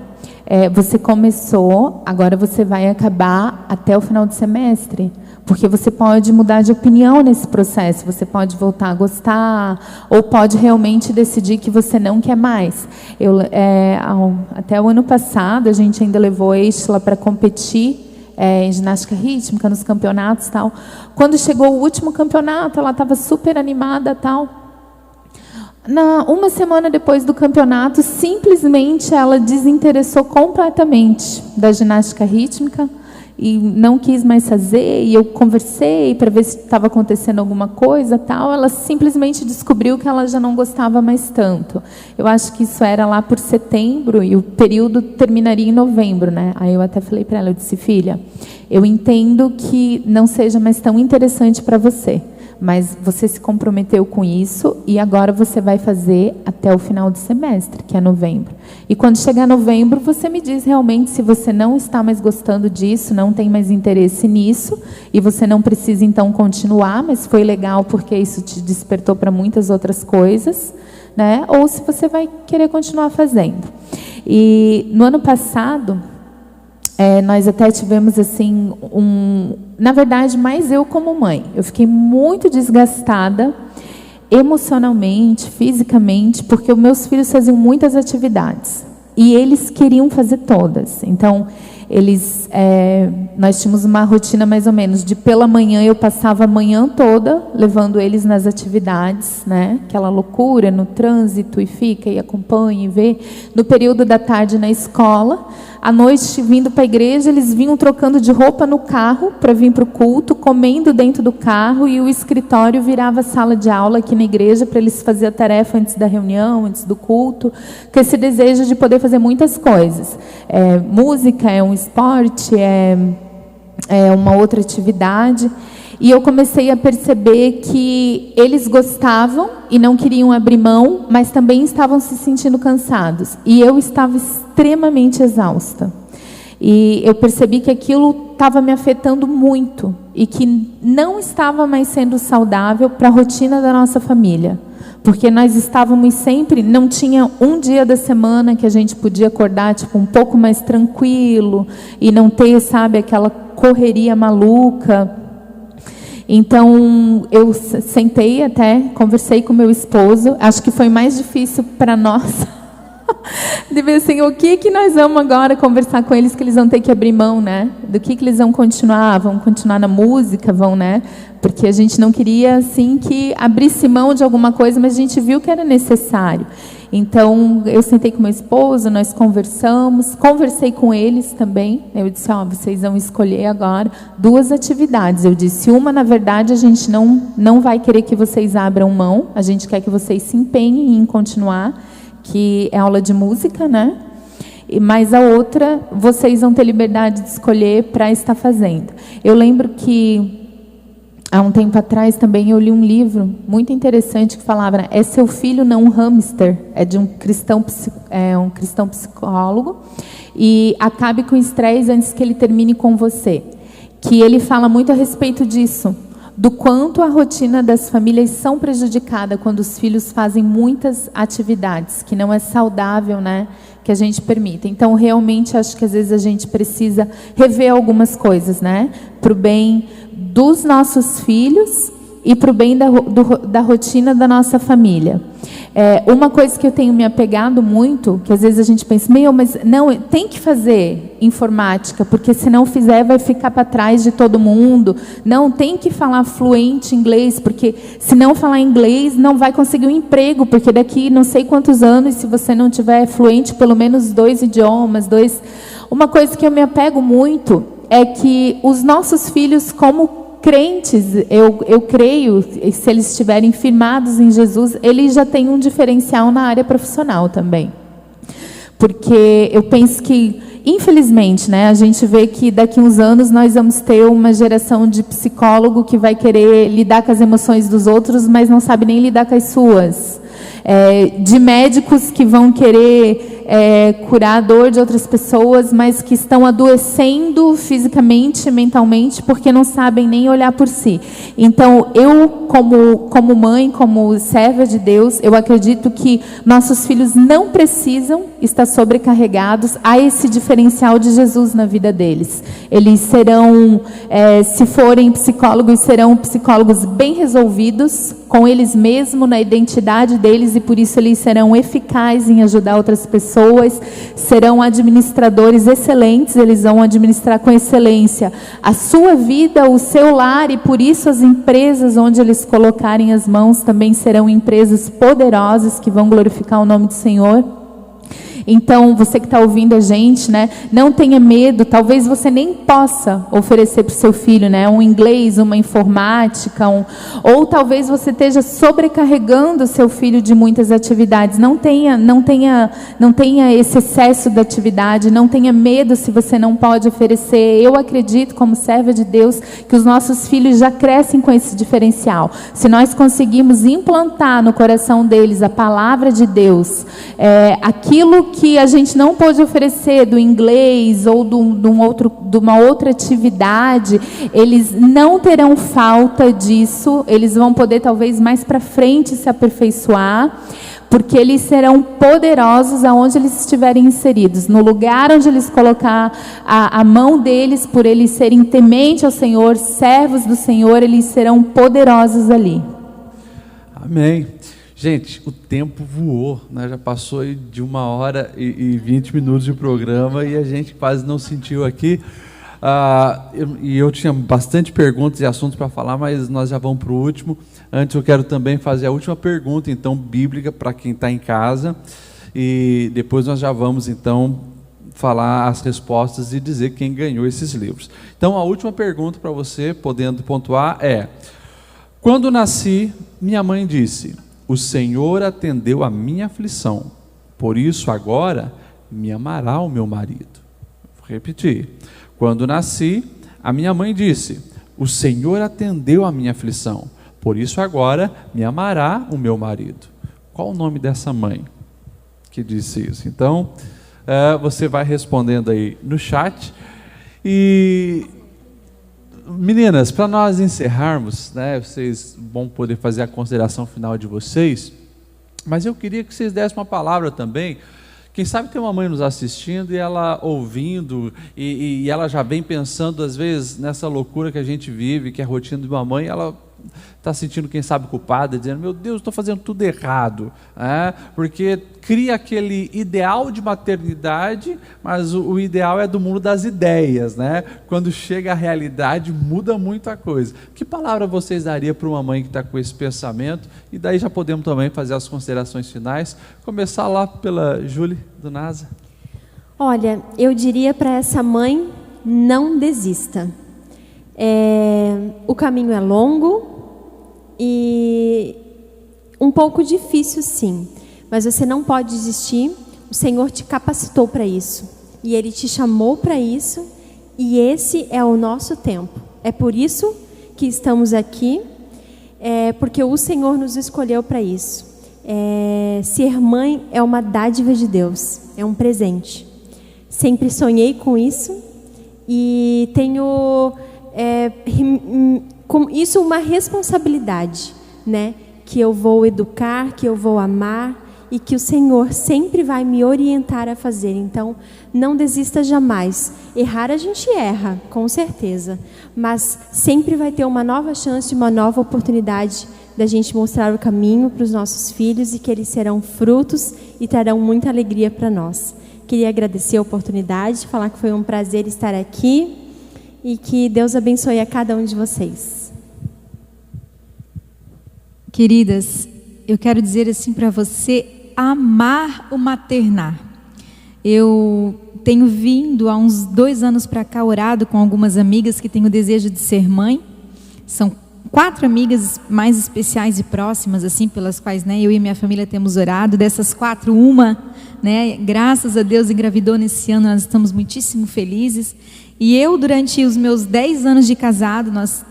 você começou, agora você vai acabar até o final do semestre, porque você pode mudar de opinião nesse processo, você pode voltar a gostar, ou pode realmente decidir que você não quer mais. Até o ano passado, a gente ainda levou a Estela para competir em ginástica rítmica, nos campeonatos e tal. Quando chegou o último campeonato, ela estava super animada e tal. Uma semana depois do campeonato, simplesmente ela desinteressou completamente da ginástica rítmica, e não quis mais fazer, e eu conversei para ver se estava acontecendo alguma coisa, tal. Ela simplesmente descobriu que ela já não gostava mais tanto. Eu acho que isso era lá por setembro, e o período terminaria em novembro, né? Aí eu até falei para ela, eu disse, filha, eu entendo que não seja mais tão interessante para você, mas você se comprometeu com isso, e agora você vai fazer até o final do semestre, que é novembro. E quando chegar novembro, você me diz realmente se você não está mais gostando disso, não tem mais interesse nisso, e você não precisa então continuar, mas foi legal porque isso te despertou para muitas outras coisas, né? Ou se você vai querer continuar fazendo. E no ano passado, nós até tivemos assim, na verdade, mais eu como mãe. Eu fiquei muito desgastada emocionalmente, fisicamente, porque os meus filhos faziam muitas atividades e eles queriam fazer todas. Então, nós tínhamos uma rotina mais ou menos de pela manhã, eu passava a manhã toda levando eles nas atividades, né? Aquela loucura no trânsito, e fica e acompanha e vê. No período da tarde na escola, à noite vindo para a igreja, eles vinham trocando de roupa no carro para vir para o culto, comendo dentro do carro, e o escritório virava sala de aula aqui na igreja para eles fazerem a tarefa antes da reunião, antes do culto, com esse desejo de poder fazer muitas coisas. Música, um esporte, uma outra atividade. E eu comecei a perceber que eles gostavam e não queriam abrir mão, mas também estavam se sentindo cansados. E eu estava extremamente exausta. E eu percebi que aquilo estava me afetando muito e que não estava mais sendo saudável para a rotina da nossa família. Porque nós estávamos sempre, não tinha um dia da semana que a gente podia acordar tipo, um pouco mais tranquilo e não ter, sabe, aquela correria maluca. Então, eu sentei até, conversei com meu esposo, acho que foi mais difícil para nós, de ver assim, o que nós vamos agora conversar com eles, que eles vão ter que abrir mão, né? Do que eles vão continuar na música, né? Porque a gente não queria, assim, que abrisse mão de alguma coisa, mas a gente viu que era necessário. Então, eu sentei com meu esposo, nós conversei com eles também. Eu disse, vocês vão escolher agora 2 atividades. Eu disse, uma, na verdade, a gente não vai querer que vocês abram mão, a gente quer que vocês se empenhem em continuar, que é aula de música, né? Mas a outra, vocês vão ter liberdade de escolher para estar fazendo. Eu lembro que há um tempo atrás também eu li um livro muito interessante que falava, né, é seu filho não um hamster, é de um cristão psicólogo, e acabe com o estresse antes que ele termine com você, que ele fala muito a respeito disso, do quanto a rotina das famílias são prejudicada quando os filhos fazem muitas atividades, que não é saudável, né, que a gente permita. Então, realmente, acho que às vezes a gente precisa rever algumas coisas, né, para o bem dos nossos filhos e para o bem da rotina da nossa família. Uma coisa que eu tenho me apegado muito, que às vezes a gente pensa, mas não, tem que fazer informática, porque se não fizer vai ficar para trás de todo mundo. Não, tem que falar fluente inglês, porque se não falar inglês não vai conseguir um emprego, porque daqui não sei quantos anos, se você não tiver fluente pelo menos 2 idiomas, Uma coisa que eu me apego muito é que os nossos filhos, como crentes, eu creio, se eles estiverem firmados em Jesus, eles já têm um diferencial na área profissional também. Porque eu penso que, infelizmente, né, a gente vê que daqui a uns anos nós vamos ter uma geração de psicólogo que vai querer lidar com as emoções dos outros, mas não sabe nem lidar com as suas. De médicos que vão querer curar a dor de outras pessoas, mas que estão adoecendo fisicamente, mentalmente, porque não sabem nem olhar por si. Então, eu, como mãe, como serva de Deus, eu acredito que nossos filhos não precisam estar sobrecarregados. Há esse diferencial de Jesus na vida deles. Eles serão, se forem psicólogos, serão psicólogos bem resolvidos com eles mesmos, na identidade deles, e por isso eles serão eficazes em ajudar outras pessoas, serão administradores excelentes, eles vão administrar com excelência a sua vida, o seu lar, e por isso as empresas onde eles colocarem as mãos também serão empresas poderosas que vão glorificar o nome do Senhor. Então, você que está ouvindo a gente, né, não tenha medo, talvez você nem possa oferecer para o seu filho, né, um inglês, uma informática, ou talvez você esteja sobrecarregando o seu filho de muitas atividades. Não tenha esse excesso de atividade, não tenha medo se você não pode oferecer. Eu acredito, como serva de Deus, que os nossos filhos já crescem com esse diferencial. Se nós conseguirmos implantar no coração deles a palavra de Deus, aquilo que a gente não pode oferecer do inglês ou de uma outra atividade, eles não terão falta disso, eles vão poder talvez mais para frente se aperfeiçoar, porque eles serão poderosos aonde eles estiverem inseridos, no lugar onde eles colocar a mão deles, por eles serem tementes ao Senhor, servos do Senhor, eles serão poderosos ali. Amém. Gente, o tempo voou, né? Já passou aí de 1h e 20 minutos de programa e a gente quase não sentiu aqui. Eu tinha bastante perguntas e assuntos para falar, mas nós já vamos para o último. Antes eu quero também fazer a última pergunta, então, bíblica para quem está em casa. E depois nós já vamos, então, falar as respostas e dizer quem ganhou esses livros. Então, a última pergunta para você, podendo pontuar, é: quando nasci, minha mãe disse: o Senhor atendeu a minha aflição, por isso agora me amará o meu marido. Vou repetir. Quando nasci, a minha mãe disse: o Senhor atendeu a minha aflição, por isso agora me amará o meu marido. Qual o nome dessa mãe que disse isso? Então, você vai respondendo aí no chat. E meninas, para nós encerrarmos, né, vocês vão poder fazer a consideração final de vocês, mas eu queria que vocês dessem uma palavra também. Quem sabe tem uma mãe nos assistindo e ela ouvindo, e ela já vem pensando às vezes nessa loucura que a gente vive, que é a rotina de uma mãe, ela está sentindo, quem sabe, culpada, dizendo: meu Deus, estou fazendo tudo errado, porque cria aquele ideal de maternidade, mas o ideal é do mundo das ideias, né? Quando chega a realidade, muda muito a coisa. Que palavra vocês dariam para uma mãe que está com esse pensamento? E daí já podemos também fazer as considerações finais. Começar lá pela Júlia do NASA. Olha, eu diria para essa mãe: não desista. O caminho é longo e um pouco difícil, sim, mas você não pode desistir. O Senhor te capacitou para isso e Ele te chamou para isso, e esse é o nosso tempo. É por isso que estamos aqui, porque o Senhor nos escolheu para isso. Ser mãe é uma dádiva de Deus, é um presente. Sempre sonhei com isso e tenho com isso uma responsabilidade, né? Que eu vou educar, que eu vou amar e que o Senhor sempre vai me orientar a fazer. Então, não desista jamais. Errar a gente erra, com certeza, mas sempre vai ter uma nova chance, uma nova oportunidade da gente mostrar o caminho para os nossos filhos e que eles serão frutos e trarão muita alegria para nós. Queria agradecer a oportunidade, falar que foi um prazer estar aqui e que Deus abençoe a cada um de vocês. Queridas, eu quero dizer assim para você, amar o maternar. Eu tenho vindo há uns 2 anos para cá, orado com algumas amigas que têm o desejo de ser mãe. São 4 amigas mais especiais e próximas, assim, pelas quais, né, eu e minha família temos orado. Dessas 4, uma, né, graças a Deus, engravidou nesse ano. Nós estamos muitíssimo felizes. E eu, durante os meus 10 anos de casado, nós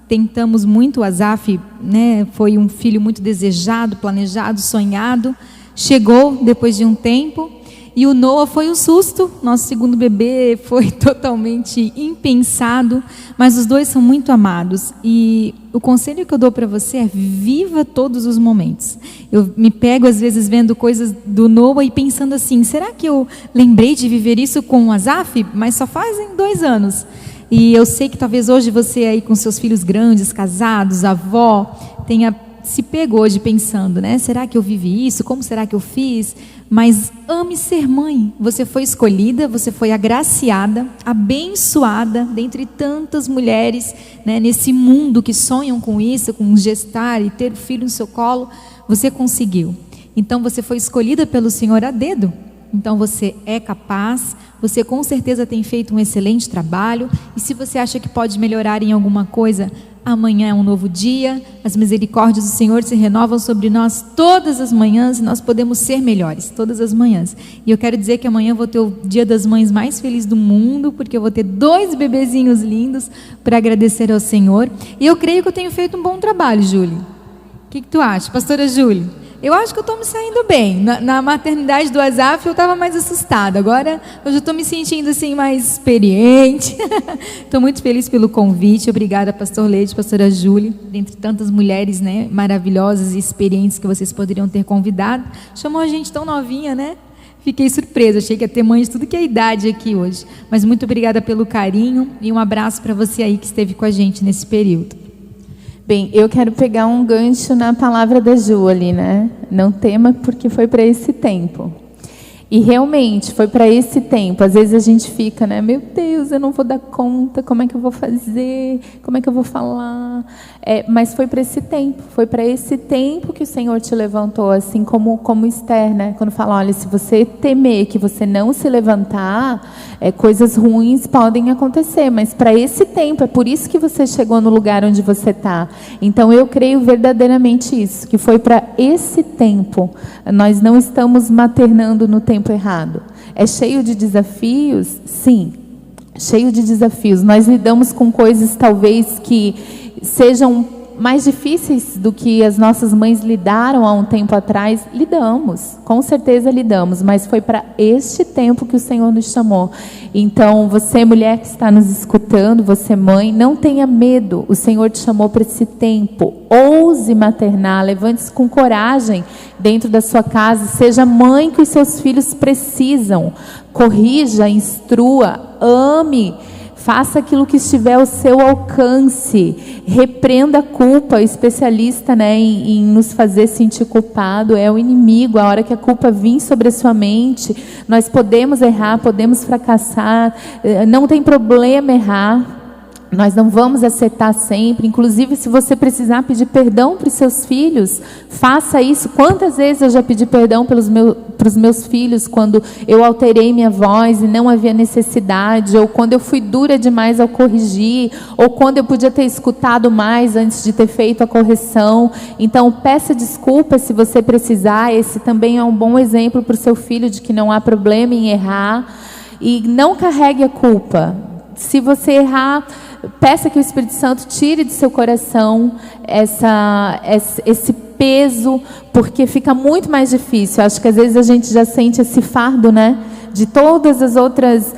tentamos muito. O Azaf, né, foi um filho muito desejado, planejado, sonhado. Chegou depois de um tempo. E o Noah foi um susto. Nosso segundo bebê foi totalmente impensado. Mas os dois são muito amados. E o conselho que eu dou para você é: viva todos os momentos. Eu me pego às vezes vendo coisas do Noah e pensando assim: será que eu lembrei de viver isso com o Azaf? Mas só fazem 2 anos. E eu sei que talvez hoje você aí com seus filhos grandes, casados, avó, tenha se pego hoje pensando, né? Será que eu vivi isso? Como será que eu fiz? Mas ame ser mãe. Você foi escolhida, você foi agraciada, abençoada, dentre tantas mulheres, né, nesse mundo que sonham com isso, com gestar e ter o filho no seu colo. Você conseguiu. Então você foi escolhida pelo Senhor a dedo. Então você é capaz, você com certeza tem feito um excelente trabalho. E se você acha que pode melhorar em alguma coisa, amanhã é um novo dia. As misericórdias do Senhor se renovam sobre nós todas as manhãs e nós podemos ser melhores todas as manhãs. E eu quero dizer que amanhã eu vou ter o Dia das Mães mais feliz do mundo, porque eu vou ter 2 bebezinhos lindos para agradecer ao Senhor. E eu creio que eu tenho feito um bom trabalho, Júlia. O que tu acha, pastora Júlia? Eu acho que eu estou me saindo bem. Na maternidade do Azaf eu estava mais assustada. Agora eu já estou me sentindo assim mais experiente. Estou muito feliz pelo convite. Obrigada, pastor Leide, pastora Júlia, dentre tantas mulheres, né, maravilhosas e experientes que vocês poderiam ter convidado. Chamou a gente tão novinha, né? Fiquei surpresa, achei que ia ter mãe de tudo que é idade aqui hoje. Mas muito obrigada pelo carinho e um abraço para você aí que esteve com a gente nesse período. Bem, eu quero pegar um gancho na palavra da Ju ali, né? Não tema, porque foi para esse tempo. E realmente foi para esse tempo. Às vezes a gente fica, né? Meu Deus, eu não vou dar conta. Como é que eu vou fazer? Como é que eu vou falar? Mas foi para esse tempo. Foi para esse tempo que o Senhor te levantou, assim como Esther, né? Quando fala, olha, se você temer que você não se levantar, coisas ruins podem acontecer. Mas para esse tempo, é por isso que você chegou no lugar onde você está. Então eu creio verdadeiramente isso, que foi para esse tempo. Nós não estamos maternando no tempo errado. É cheio de desafios? Sim, cheio de desafios. Nós lidamos com coisas talvez que sejam mais difíceis do que as nossas mães lidaram há um tempo atrás. Lidamos, com certeza lidamos, mas foi para este tempo que o Senhor nos chamou. Então, você mulher que está nos escutando, você mãe, não tenha medo, o Senhor te chamou para esse tempo. Ouse maternar, levante-se com coragem dentro da sua casa, seja mãe que os seus filhos precisam, corrija, instrua, ame, faça aquilo que estiver ao seu alcance, repreenda a culpa. O especialista, né, em nos fazer sentir culpado é o inimigo. A hora que a culpa vir sobre a sua mente, nós podemos errar, podemos fracassar, não tem problema errar. Nós não vamos acertar sempre. Inclusive, se você precisar pedir perdão para os seus filhos, faça isso. Quantas vezes eu já pedi perdão para os meus filhos quando eu alterei minha voz e não havia necessidade, ou quando eu fui dura demais ao corrigir, ou quando eu podia ter escutado mais antes de ter feito a correção. Então, peça desculpas se você precisar. Esse também é um bom exemplo para o seu filho de que não há problema em errar. E não carregue a culpa. Se você errar, peça que o Espírito Santo tire do seu coração esse peso, porque fica muito mais difícil. Acho que às vezes a gente já sente esse fardo, né? De todas as outras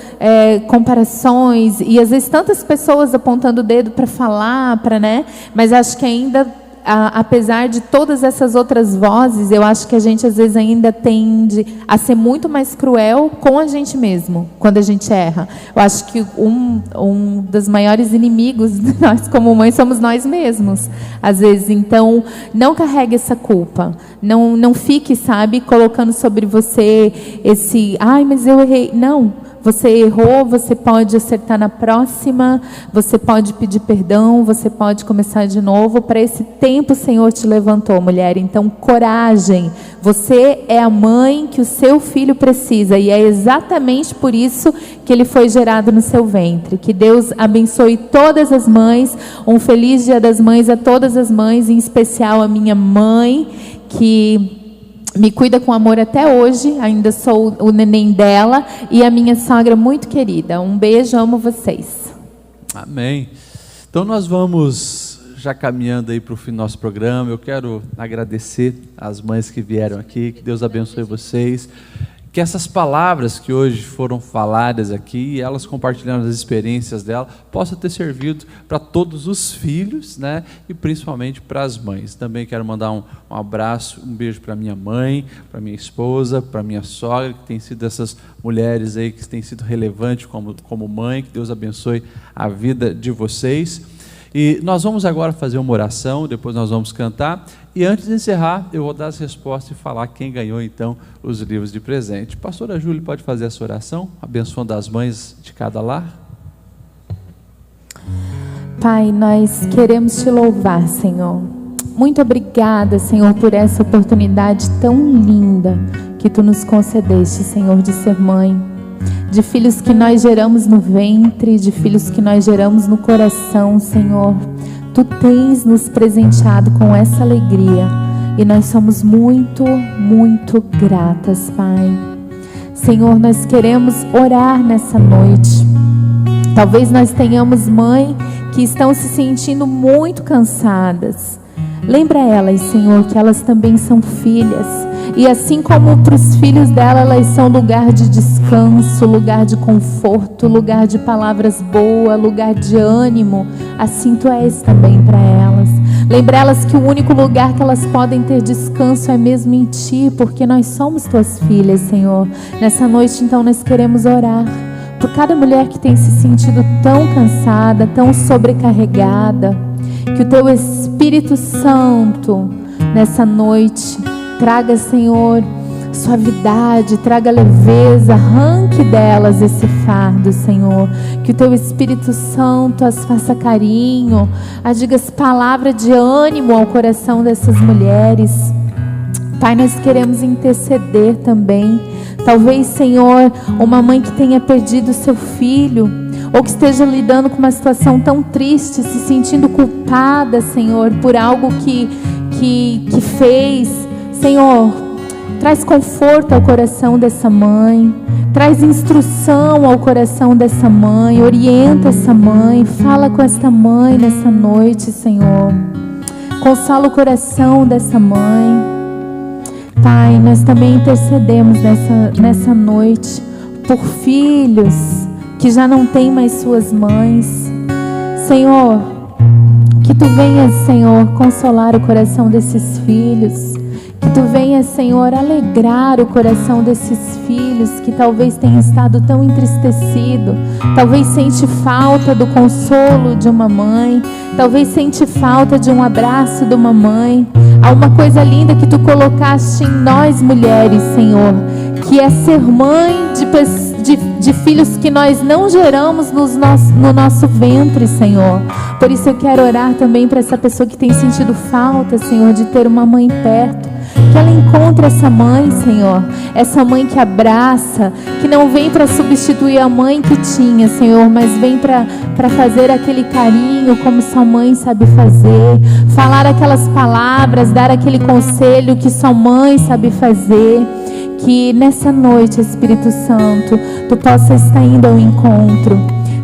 comparações, e às vezes tantas pessoas apontando o dedo para falar, né? Mas acho que ainda, apesar de todas essas outras vozes, eu acho que a gente às vezes ainda tende a ser muito mais cruel com a gente mesmo, quando a gente erra. Eu acho que um dos maiores inimigos de nós como mães somos nós mesmos, às vezes. Então, não carregue essa culpa. Não fique, sabe, colocando sobre você esse, ai, mas eu errei. Não. Você errou, você pode acertar na próxima, você pode pedir perdão, você pode começar de novo. Para esse tempo o Senhor te levantou, mulher. Então, coragem. Você é a mãe que o seu filho precisa, e é exatamente por isso que ele foi gerado no seu ventre. Que Deus abençoe todas as mães. Um feliz Dia das Mães a todas as mães, em especial a minha mãe, que me cuida com amor até hoje, ainda sou o neném dela, e a minha sogra muito querida. Um beijo, amo vocês. Amém. Então nós vamos já caminhando aí para o fim do nosso programa. Eu quero agradecer às mães que vieram aqui, que Deus abençoe vocês. Que essas palavras que hoje foram faladas aqui, elas compartilhando as experiências dela, possa ter servido para todos os filhos, né? E principalmente para as mães. Também quero mandar um abraço, um beijo para minha mãe, para minha esposa, para minha sogra, que tem sido essas mulheres aí que têm sido relevantes como mãe. Que Deus abençoe a vida de vocês. E nós vamos agora fazer uma oração, depois nós vamos cantar. E antes de encerrar, eu vou dar as respostas e falar quem ganhou, então, os livros de presente. Pastora Júlia, pode fazer essa oração, abençoando as mães de cada lar? Pai, nós queremos te louvar, Senhor. Muito obrigada, Senhor, por essa oportunidade tão linda que tu nos concedeste, Senhor, de ser mãe. De filhos que nós geramos no ventre, de filhos que nós geramos no coração, Senhor. Tu tens nos presenteado com essa alegria e nós somos muito, muito gratas, Pai. Senhor, nós queremos orar nessa noite. Talvez nós tenhamos mães que estão se sentindo muito cansadas. Lembra elas, Senhor, que elas também são filhas. E assim como para os filhos dela, elas são lugar de descanso, lugar de conforto, lugar de palavras boas, lugar de ânimo. Assim tu és também para elas. Lembra elas que o único lugar que elas podem ter descanso é mesmo em ti, porque nós somos tuas filhas, Senhor. Nessa noite, então, nós queremos orar por cada mulher que tem se sentido tão cansada, tão sobrecarregada. Que o teu Espírito Santo, nessa noite, traga, Senhor, suavidade, traga leveza, arranque delas esse fardo, Senhor. Que o teu Espírito Santo as faça carinho, as digas palavra de ânimo ao coração dessas mulheres. Pai, nós queremos interceder também. Talvez, Senhor, uma mãe que tenha perdido seu filho, ou que esteja lidando com uma situação tão triste, se sentindo culpada, Senhor, por algo que fez. Senhor, traz conforto ao coração dessa mãe, traz instrução ao coração dessa mãe, orienta essa mãe, fala com esta mãe nessa noite, Senhor. Consola o coração dessa mãe. Pai, nós também intercedemos nessa noite por filhos que já não têm mais suas mães. Senhor, que tu venhas, Senhor, consolar o coração desses filhos. Que tu venhas, Senhor, alegrar o coração desses filhos que talvez tenham estado tão entristecido. Talvez sente falta do consolo de uma mãe. Talvez sente falta de um abraço de uma mãe. Há uma coisa linda que tu colocaste em nós mulheres, Senhor, que é ser mãe de filhos que nós não geramos no nosso ventre, Senhor. Por isso eu quero orar também para essa pessoa que tem sentido falta, Senhor, de ter uma mãe perto. Que ela encontre essa mãe, Senhor, essa mãe que abraça, que não vem para substituir a mãe que tinha, Senhor, mas vem para fazer aquele carinho como sua mãe sabe fazer, falar aquelas palavras, dar aquele conselho que sua mãe sabe fazer. Que nessa noite, Espírito Santo, tu possa estar indo ao encontro.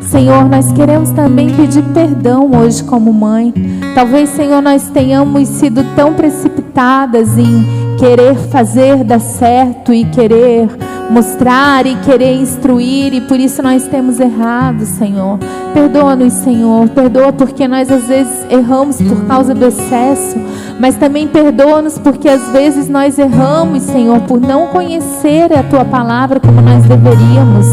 Senhor, nós queremos também pedir perdão hoje como mãe. Talvez, Senhor, nós tenhamos sido tão precipitadas em querer fazer dar certo e querer mostrar e querer instruir, e por isso nós temos errado, Senhor. Perdoa-nos, Senhor. Perdoa porque nós às vezes erramos por causa do excesso, mas também perdoa-nos porque às vezes nós erramos, Senhor, por não conhecer a Tua palavra como nós deveríamos.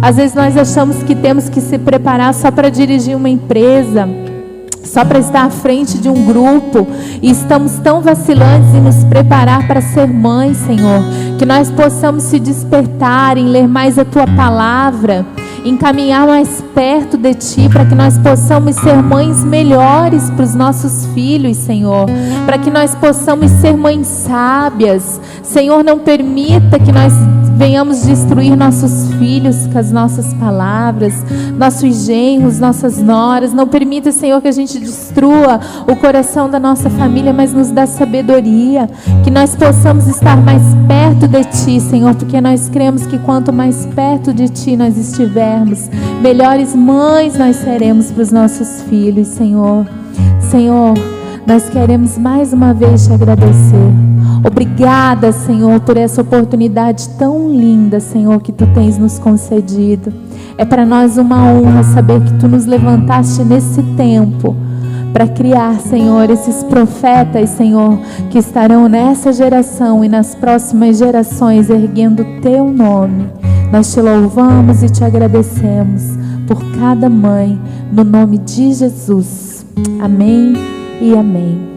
Às vezes nós achamos que temos que se preparar só para dirigir uma empresa, só para estar à frente de um grupo, e estamos tão vacilantes em nos preparar para ser mãe, Senhor, que nós possamos se despertar em ler mais a Tua palavra, em caminhar mais perto de Ti, para que nós possamos ser mães melhores para os nossos filhos, Senhor, para que nós possamos ser mães sábias. Senhor, não permita que nós venhamos destruir nossos filhos com as nossas palavras, nossos genros, nossas noras. Não permita, Senhor, que a gente destrua o coração da nossa família, mas nos dá sabedoria, que nós possamos estar mais perto de Ti, Senhor, porque nós cremos que quanto mais perto de Ti nós estivermos, melhores mães nós seremos para os nossos filhos, Senhor. Senhor, nós queremos mais uma vez Te agradecer. Obrigada, Senhor, por essa oportunidade tão linda, Senhor, que Tu tens nos concedido. É para nós uma honra saber que Tu nos levantaste nesse tempo para criar, Senhor, esses profetas, Senhor, que estarão nessa geração e nas próximas gerações erguendo o Teu nome. Nós Te louvamos e Te agradecemos por cada mãe, no nome de Jesus. Amém e amém.